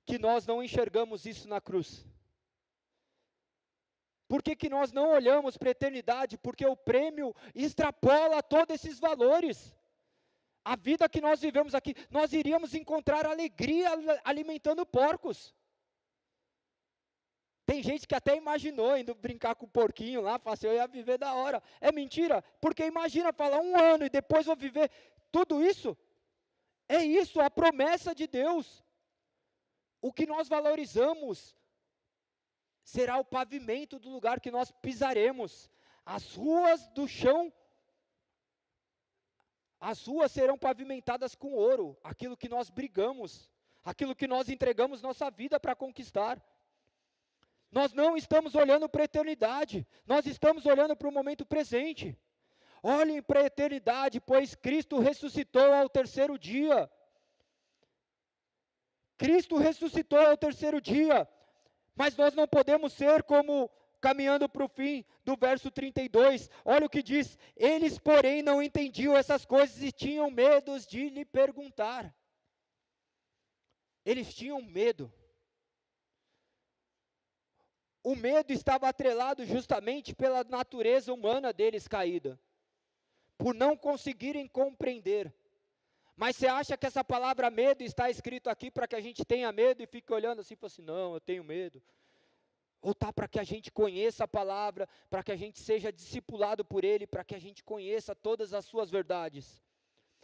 E: que nós não enxergamos isso na cruz? Por que nós não olhamos para a eternidade? Porque o prêmio extrapola todos esses valores. A vida que nós vivemos aqui, nós iríamos encontrar alegria alimentando porcos. Tem gente que até imaginou indo brincar com o porquinho lá, fala assim, eu ia viver da hora. É mentira, porque imagina falar 1 ano e depois vou viver tudo isso. É isso, a promessa de Deus. O que nós valorizamos será o pavimento do lugar que nós pisaremos. As ruas do chão, as ruas serão pavimentadas com ouro, aquilo que nós brigamos, aquilo que nós entregamos nossa vida para conquistar. Nós não estamos olhando para a eternidade, nós estamos olhando para o momento presente. Olhem para a eternidade, pois Cristo ressuscitou ao 3º dia. Cristo ressuscitou ao 3º dia. Mas nós não podemos ser como, caminhando para o fim do verso 32. Olha o que diz. Eles, porém, não entendiam essas coisas e tinham medo de lhe perguntar. Eles tinham medo. O medo estava atrelado justamente pela natureza humana deles caída. Por não conseguirem compreender. Mas você acha que essa palavra medo está escrito aqui para que a gente tenha medo e fique olhando assim e fale assim, não, eu tenho medo. Ou está para que a gente conheça a palavra, para que a gente seja discipulado por ele, para que a gente conheça todas as suas verdades.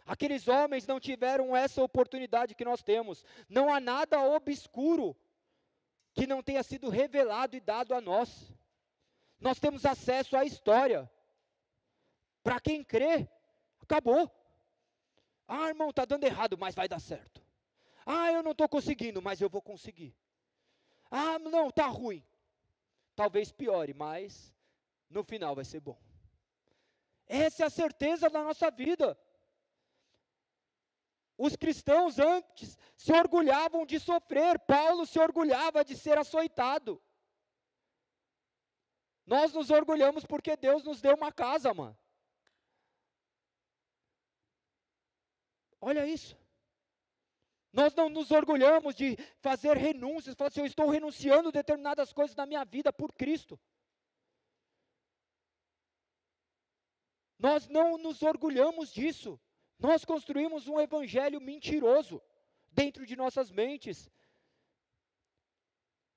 E: Aqueles homens não tiveram essa oportunidade que nós temos. Não há nada obscuro que não tenha sido revelado e dado a nós. Nós temos acesso à história. Para quem crê, acabou. Ah, irmão, está dando errado, mas vai dar certo. Ah, eu não estou conseguindo, mas eu vou conseguir. Ah, não, está ruim. Talvez piore, mas no final vai ser bom. Essa é a certeza da nossa vida. Os cristãos antes se orgulhavam de sofrer. Paulo se orgulhava de ser açoitado. Nós nos orgulhamos porque Deus nos deu uma casa, mano. Olha isso. Nós não nos orgulhamos de fazer renúncias, falar assim, eu estou renunciando a determinadas coisas na minha vida por Cristo. Nós não nos orgulhamos disso. Nós construímos um evangelho mentiroso dentro de nossas mentes.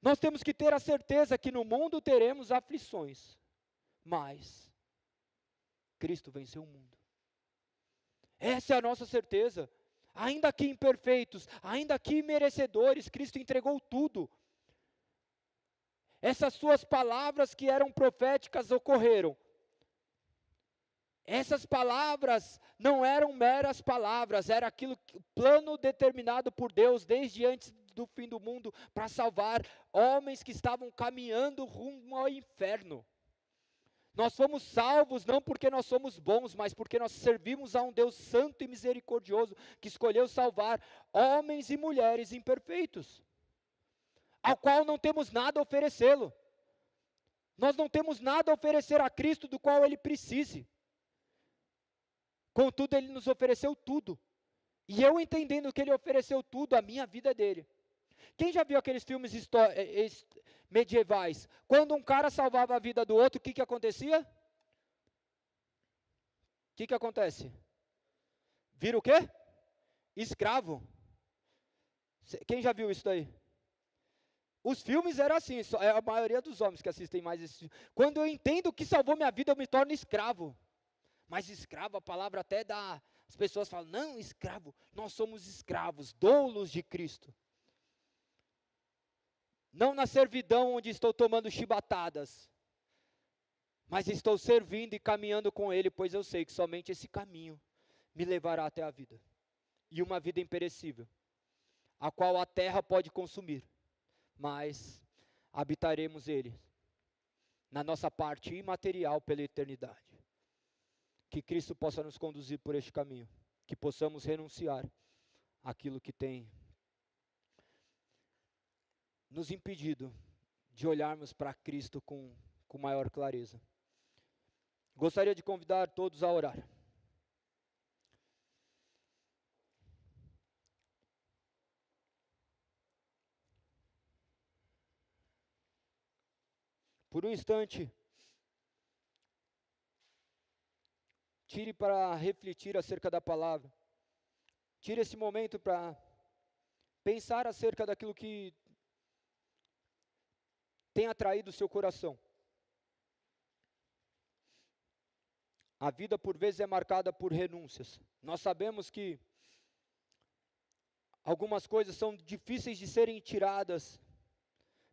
E: Nós temos que ter a certeza que no mundo teremos aflições, mas Cristo venceu o mundo. Essa é a nossa certeza. Ainda que imperfeitos, ainda que merecedores, Cristo entregou tudo. Essas suas palavras que eram proféticas ocorreram. Essas palavras não eram meras palavras, era aquilo, o plano determinado por Deus desde antes do fim do mundo para salvar homens que estavam caminhando rumo ao inferno. Nós fomos salvos não porque nós somos bons, mas porque nós servimos a um Deus santo e misericordioso, que escolheu salvar homens e mulheres imperfeitos, ao qual não temos nada a oferecê-lo. Nós não temos nada a oferecer a Cristo do qual Ele precise. Contudo, Ele nos ofereceu tudo. E eu entendendo que Ele ofereceu tudo, a minha vida é dele. Quem já viu aqueles filmes medievais? Quando um cara salvava a vida do outro, o que acontecia? O que acontece? Vira o quê? Escravo. Quem já viu isso daí? Os filmes eram assim, é a maioria dos homens que assistem mais esses filmes. Quando eu entendo que salvou minha vida, eu me torno escravo. Mas escravo, a palavra até dá, as pessoas falam, não, escravo, nós somos escravos, doulos de Cristo. Não na servidão onde estou tomando chibatadas, mas estou servindo e caminhando com Ele, pois eu sei que somente esse caminho me levará até a vida. E uma vida imperecível, a qual a terra pode consumir, mas habitaremos Ele, na nossa parte imaterial pela eternidade. Que Cristo possa nos conduzir por este caminho, que possamos renunciar àquilo que tem nos impedido de olharmos para Cristo com maior clareza. Gostaria de convidar todos a orar. Por um instante, tire para refletir acerca da palavra. Tire esse momento para pensar acerca daquilo que tem atraído o seu coração. A vida por vezes é marcada por renúncias. Nós sabemos que algumas coisas são difíceis de serem tiradas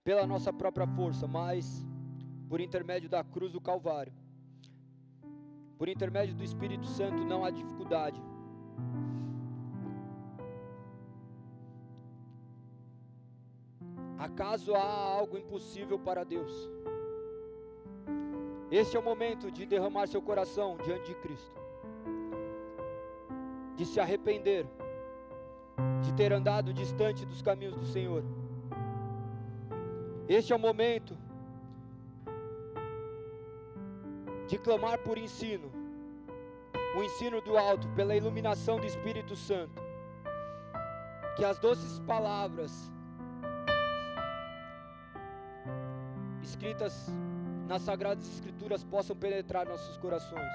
E: pela nossa própria força, mas por intermédio da cruz do Calvário, por intermédio do Espírito Santo, não há dificuldade. Acaso há algo impossível para Deus? Este é o momento de derramar seu coração diante de Cristo, de se arrepender, de ter andado distante dos caminhos do Senhor. Este é o momento de clamar por ensino, o ensino do alto, pela iluminação do Espírito Santo, que as doces palavras escritas nas Sagradas Escrituras possam penetrar nossos corações.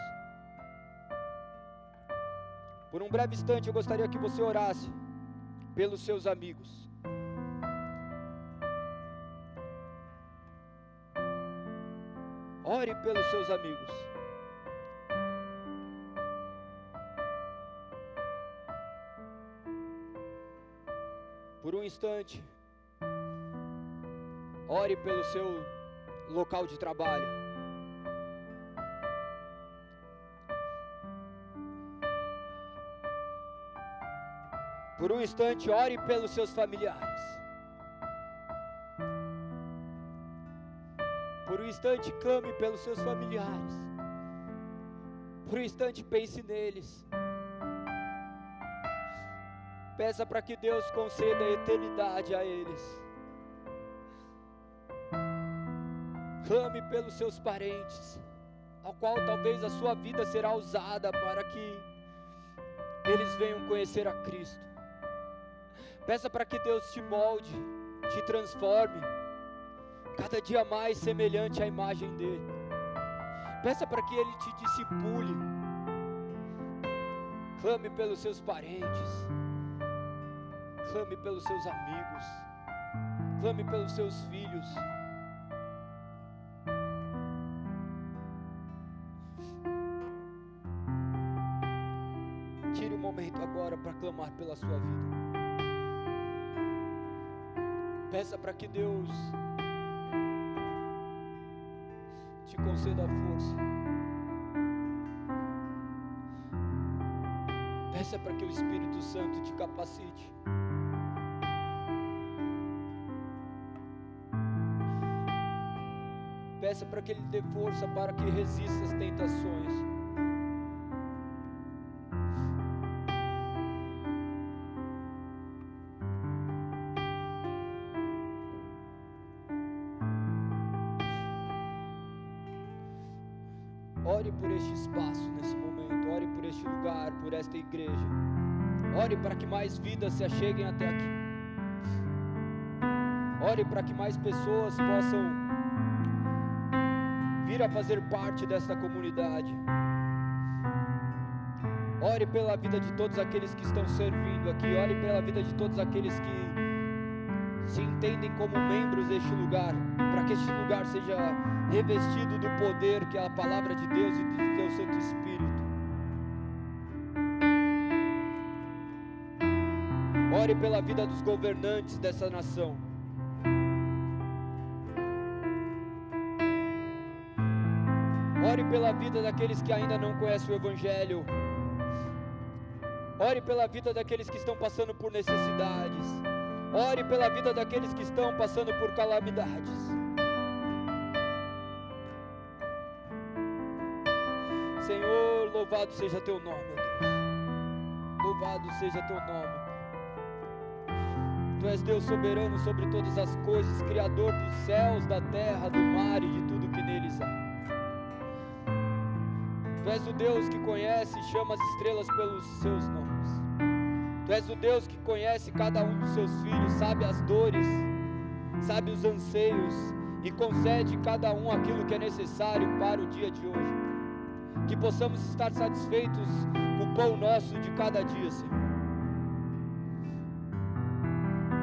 E: Por um breve instante eu gostaria que você orasse pelos seus amigos. Ore pelos seus amigos. Por um instante, ore pelo seu local de trabalho. Por um instante, ore pelos seus familiares. Por um instante, clame pelos seus familiares. Por um instante, pense neles. Peça para que Deus conceda a eternidade a eles. Clame pelos seus parentes, ao qual talvez a sua vida será usada para que eles venham conhecer a Cristo. Peça para que Deus te molde, te transforme, cada dia mais semelhante à imagem dele. Peça para que ele te discipule. Clame pelos seus parentes, clame pelos seus amigos, clame pelos seus filhos. Tire um momento agora para clamar pela sua vida. Peça para que Deus te conceda a força. Peça para que o Espírito Santo te capacite. Peça para que Ele dê força para que resista às tentações. Ore por este espaço nesse momento, ore por este lugar, por esta igreja. Ore para que mais vidas se acheguem até aqui. Ore para que mais pessoas possam vir a fazer parte desta comunidade. Ore pela vida de todos aqueles que estão servindo aqui. Ore pela vida de todos aqueles que se entendem como membros deste lugar, para que este lugar seja revestido do poder que é a palavra de Deus e do Teu Santo Espírito. Ore pela vida dos governantes dessa nação. Ore pela vida daqueles que ainda não conhecem o Evangelho. Ore pela vida daqueles que estão passando por necessidades. Ore pela vida daqueles que estão passando por calamidades. Senhor, louvado seja Teu nome, ó Deus. Louvado seja Teu nome. Tu és Deus soberano sobre todas as coisas, Criador dos céus, da terra, do mar e de tudo que neles há. Tu és o Deus que conhece e chama as estrelas pelos seus nomes. Tu és o Deus que conhece cada um dos seus filhos, sabe as dores, sabe os anseios e concede cada um aquilo que é necessário para o dia de hoje. Que possamos estar satisfeitos com o pão nosso de cada dia, Senhor.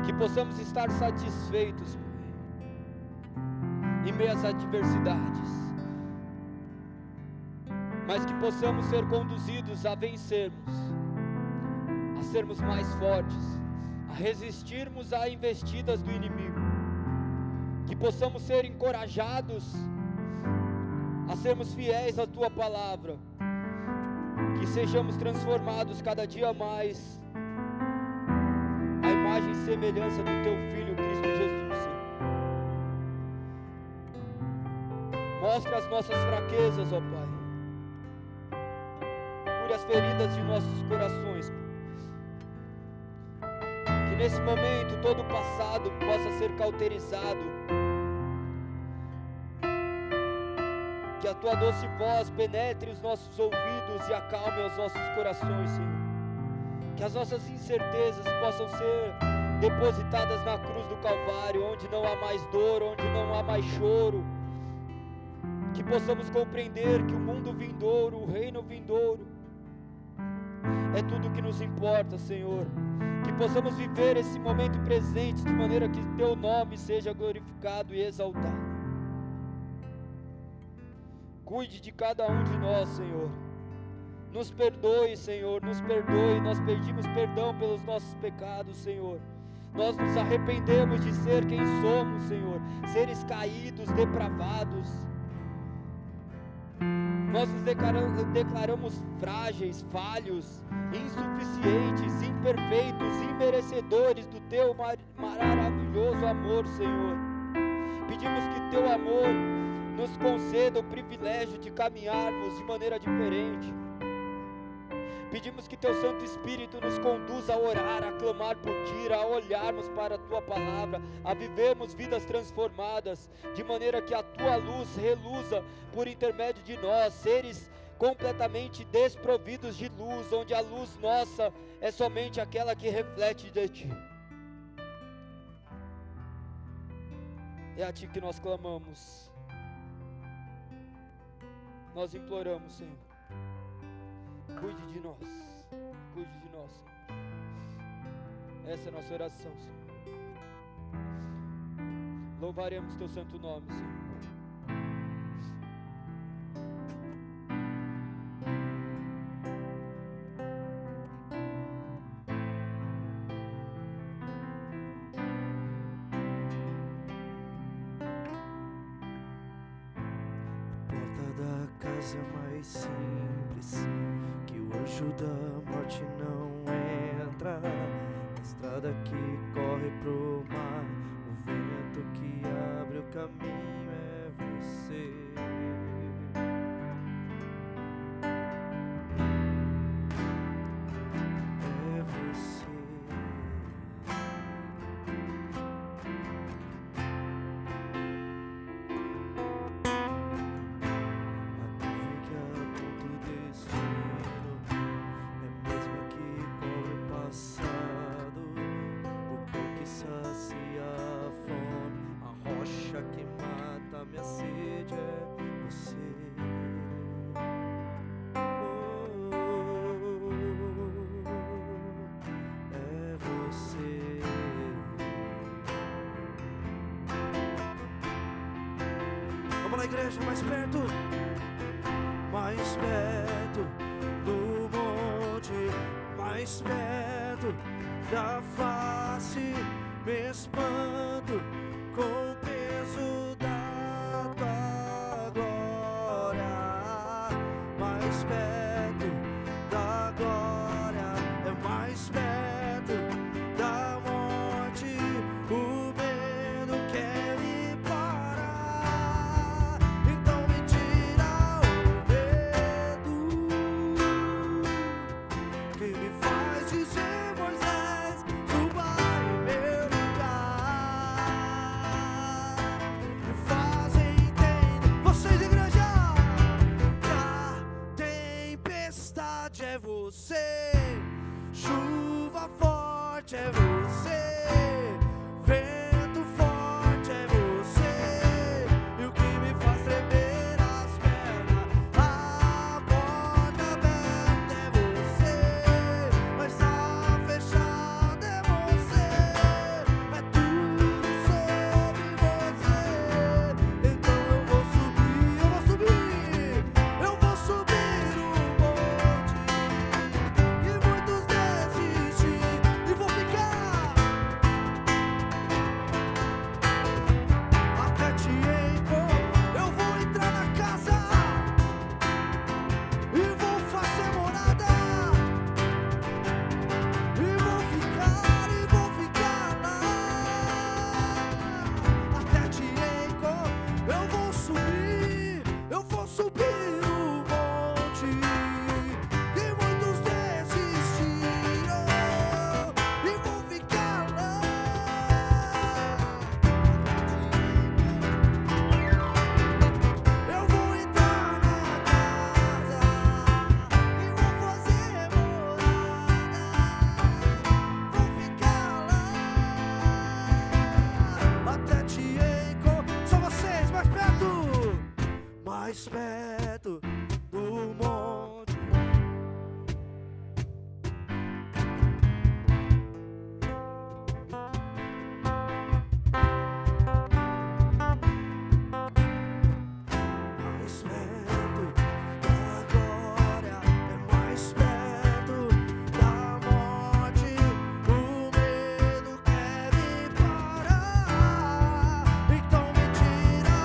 E: Que possamos estar satisfeitos, Pai, em meio às adversidades, mas que possamos ser conduzidos a vencermos, a sermos mais fortes, a resistirmos a investidas do inimigo, que possamos ser encorajados a sermos fiéis à Tua palavra, que sejamos transformados cada dia mais à imagem e semelhança do Teu Filho Cristo Jesus, Senhor. Mostra as nossas fraquezas, ó Pai. Cure as feridas de nossos corações, Pai. Que nesse momento todo o passado possa ser cauterizado. Que a Tua doce voz penetre os nossos ouvidos e acalme os nossos corações, Senhor. Que as nossas incertezas possam ser depositadas na cruz do Calvário, onde não há mais dor, onde não há mais choro. Que possamos compreender que o mundo vindouro, o reino vindouro, é tudo o que nos importa, Senhor. Que possamos viver esse momento presente de maneira que Teu nome seja glorificado e exaltado. Cuide de cada um de nós, Senhor. Nos perdoe, Senhor, nos perdoe. Nós pedimos perdão pelos nossos pecados, Senhor. Nós nos arrependemos de ser quem somos, Senhor. Seres caídos, depravados. Nós nos declaramos frágeis, falhos, insuficientes, imperfeitos, imerecedores do Teu maravilhoso amor, Senhor. Pedimos que Teu amor nos conceda o privilégio de caminharmos de maneira diferente. Pedimos que Teu Santo Espírito nos conduza a orar, a clamar por Ti, a olharmos para a Tua palavra, a vivermos vidas transformadas, de maneira que a Tua luz reluza por intermédio de nós, seres completamente desprovidos de luz, onde a luz nossa é somente aquela que reflete de Ti. É a Ti que nós clamamos. Nós imploramos, Senhor. Cuide de nós, Senhor. Essa é a nossa oração, Senhor. Louvaremos Teu santo nome, Senhor.
C: Mais simples, que o anjo da morte não entra, a estrada que corre pro mar, o vento que abre o caminho é você. única que mata minha sede é você. É você. Vamos lá, igreja, mais perto do monte, mais perto da face, me espanto com o peso da tua glória. Mais perto da glória, é mais perto da morte, o medo quer me parar. Então me tira o medo que me faz dizer: Moisés, suba em meu lugar. Me faz entender, vocês, igreja, que a tempestade é você, chuva forte é você, vento forte é você, e o que me faz tremer as pernas, a porta aberta é você, mas a fechada é você, é tudo sobre você. Então eu vou subir o monte, e muitos desistem, e vou ficar até te encontrar. Eu vou entrar na casa e vou fazer morada, e vou ficar lá até te encontrar. Eu vou subir o monte, e muitos desistiram, e vou ficar lá. Eu vou entrar na casa e vou fazer morada, vou ficar lá até te encontrar. Só vocês, mais perto do monte. Mais perto da glória, é mais perto da morte, o medo quer me parar. Então me tira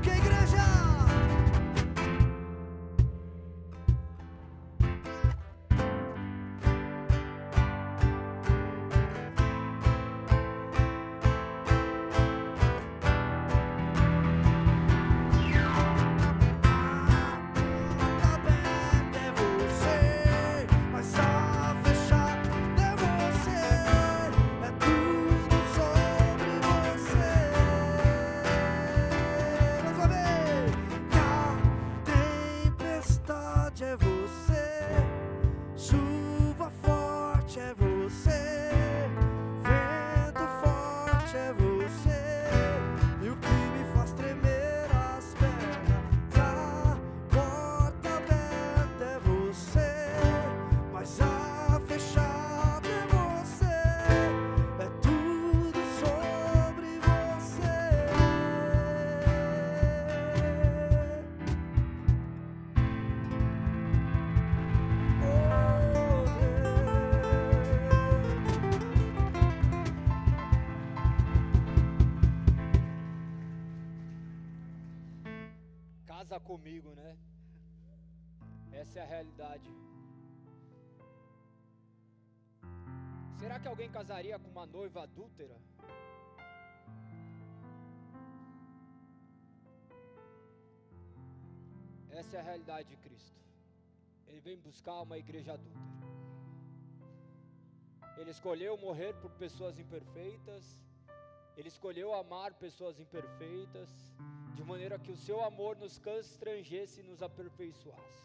C: Que igreja!
E: Casa comigo, né? Essa é a realidade. Será que alguém casaria com uma noiva adúltera? Essa é a realidade de Cristo. Ele vem buscar uma igreja adúltera. Ele escolheu morrer por pessoas imperfeitas. Ele escolheu amar pessoas imperfeitas, de maneira que o seu amor nos constrangesse e nos aperfeiçoasse.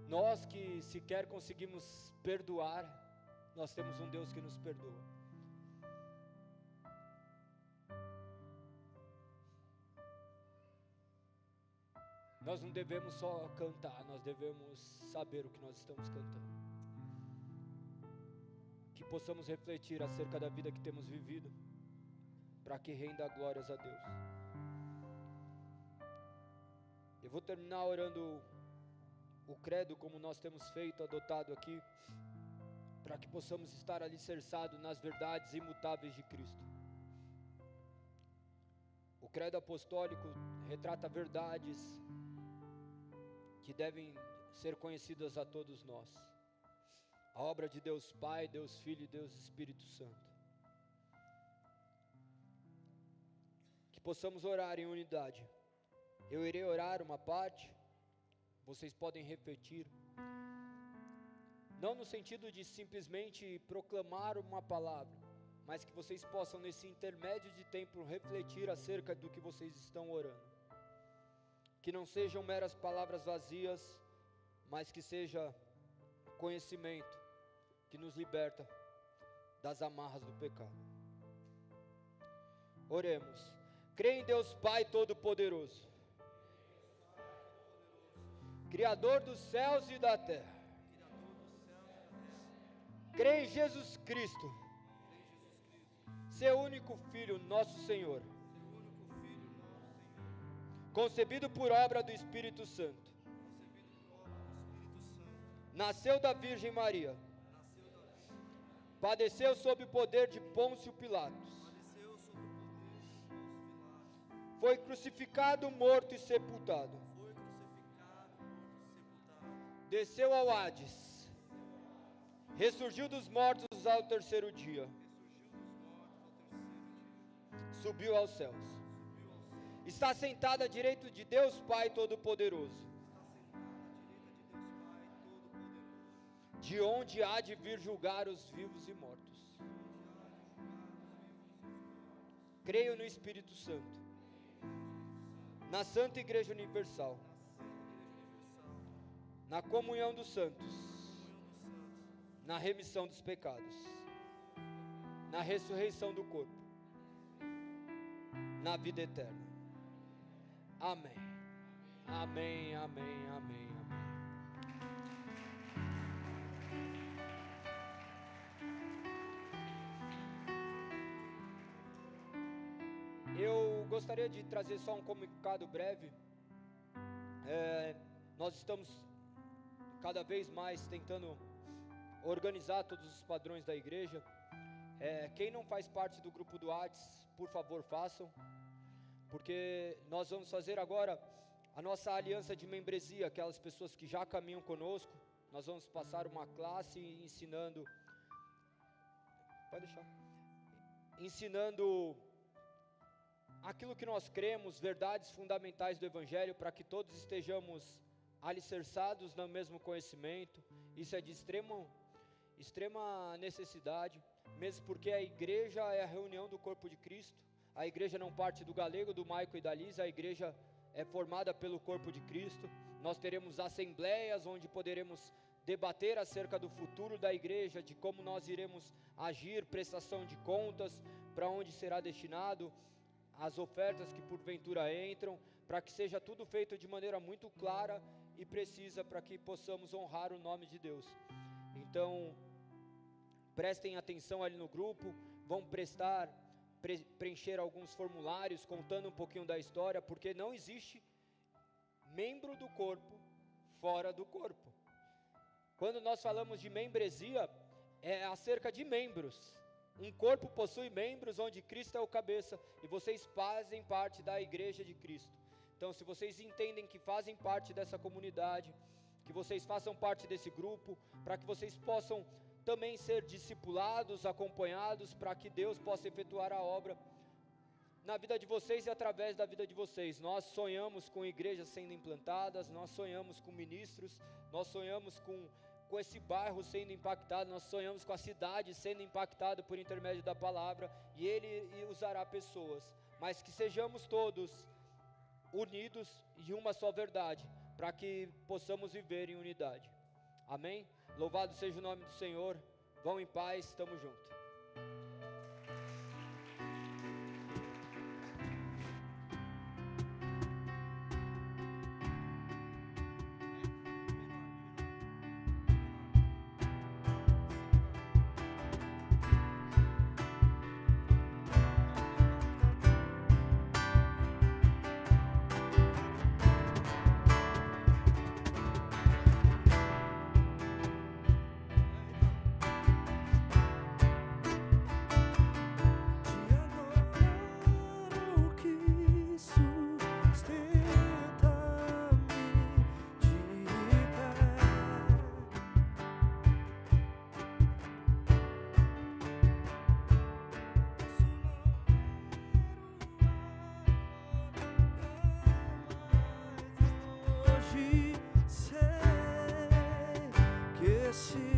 E: Nós que sequer conseguimos perdoar, nós temos um Deus que nos perdoa. Nós não devemos só cantar, nós devemos saber o que nós estamos cantando. Que possamos refletir acerca da vida que temos vivido, para que renda glórias a Deus. Eu vou terminar orando o credo como nós temos feito, adotado aqui, para que possamos estar alicerçados nas verdades imutáveis de Cristo. O credo apostólico retrata verdades que devem ser conhecidas a todos nós. A obra de Deus Pai, Deus Filho e Deus Espírito Santo. Que possamos orar em unidade. Eu irei orar uma parte, vocês podem repetir. Não no sentido de simplesmente proclamar uma palavra, mas que vocês possam nesse intermédio de tempo refletir acerca do que vocês estão orando. Que não sejam meras palavras vazias, mas que seja conhecimento que nos liberta das amarras do pecado. Oremos. Creio em Deus Pai Todo-Poderoso, Criador dos céus e da terra. Creio em Jesus Cristo, seu único Filho, nosso Senhor, concebido por obra do Espírito Santo, nasceu da Virgem Maria, padeceu sob o poder de Pôncio Pilatos, foi crucificado, morto e sepultado, desceu ao Hades, ressurgiu dos mortos ao terceiro dia, subiu aos céus, está sentado à direita de Deus Pai Todo-Poderoso, de onde há de vir julgar os vivos e mortos. Creio no Espírito Santo, na Santa Igreja Universal, na comunhão dos santos, na remissão dos pecados, na ressurreição do corpo, na vida eterna. Amém. Amém, amém, amém, amém. Eu gostaria de trazer só um comunicado breve. Nós estamos cada vez mais tentando organizar todos os padrões da igreja, Quem não faz parte do grupo do Whats, por favor façam, porque nós vamos fazer agora a nossa aliança de membresia, aquelas pessoas que já caminham conosco. Nós vamos passar uma classe ensinando, ensinando aquilo que nós cremos, verdades fundamentais do Evangelho, para que todos estejamos alicerçados no mesmo conhecimento. Isso é de extrema necessidade, mesmo porque a igreja é a reunião do corpo de Cristo. A igreja não parte do Galego, do Maico e da Lisa, a igreja é formada pelo corpo de Cristo. Nós teremos assembleias onde poderemos debater acerca do futuro da igreja, de como nós iremos agir, prestação de contas, para onde será destinado as ofertas que porventura entram, para que seja tudo feito de maneira muito clara e precisa, para que possamos honrar o nome de Deus. Então, prestem atenção ali no grupo, vão preencher alguns formulários contando um pouquinho da história, porque não existe membro do corpo fora do corpo. Quando nós falamos de membresia, é acerca de membros. Um corpo possui membros onde Cristo é o cabeça, e vocês fazem parte da igreja de Cristo. Então, se vocês entendem que fazem parte dessa comunidade, que vocês façam parte desse grupo, para que vocês possam também ser discipulados, acompanhados, para que Deus possa efetuar a obra na vida de vocês e através da vida de vocês. Nós sonhamos com igrejas sendo implantadas, nós sonhamos com ministros, nós sonhamos com esse bairro sendo impactado, nós sonhamos com a cidade sendo impactada por intermédio da palavra, e Ele usará pessoas, mas que sejamos todos unidos em uma só verdade, para que possamos viver em unidade. Amém? Louvado seja o nome do Senhor. Vão em paz, estamos juntos.
C: Esse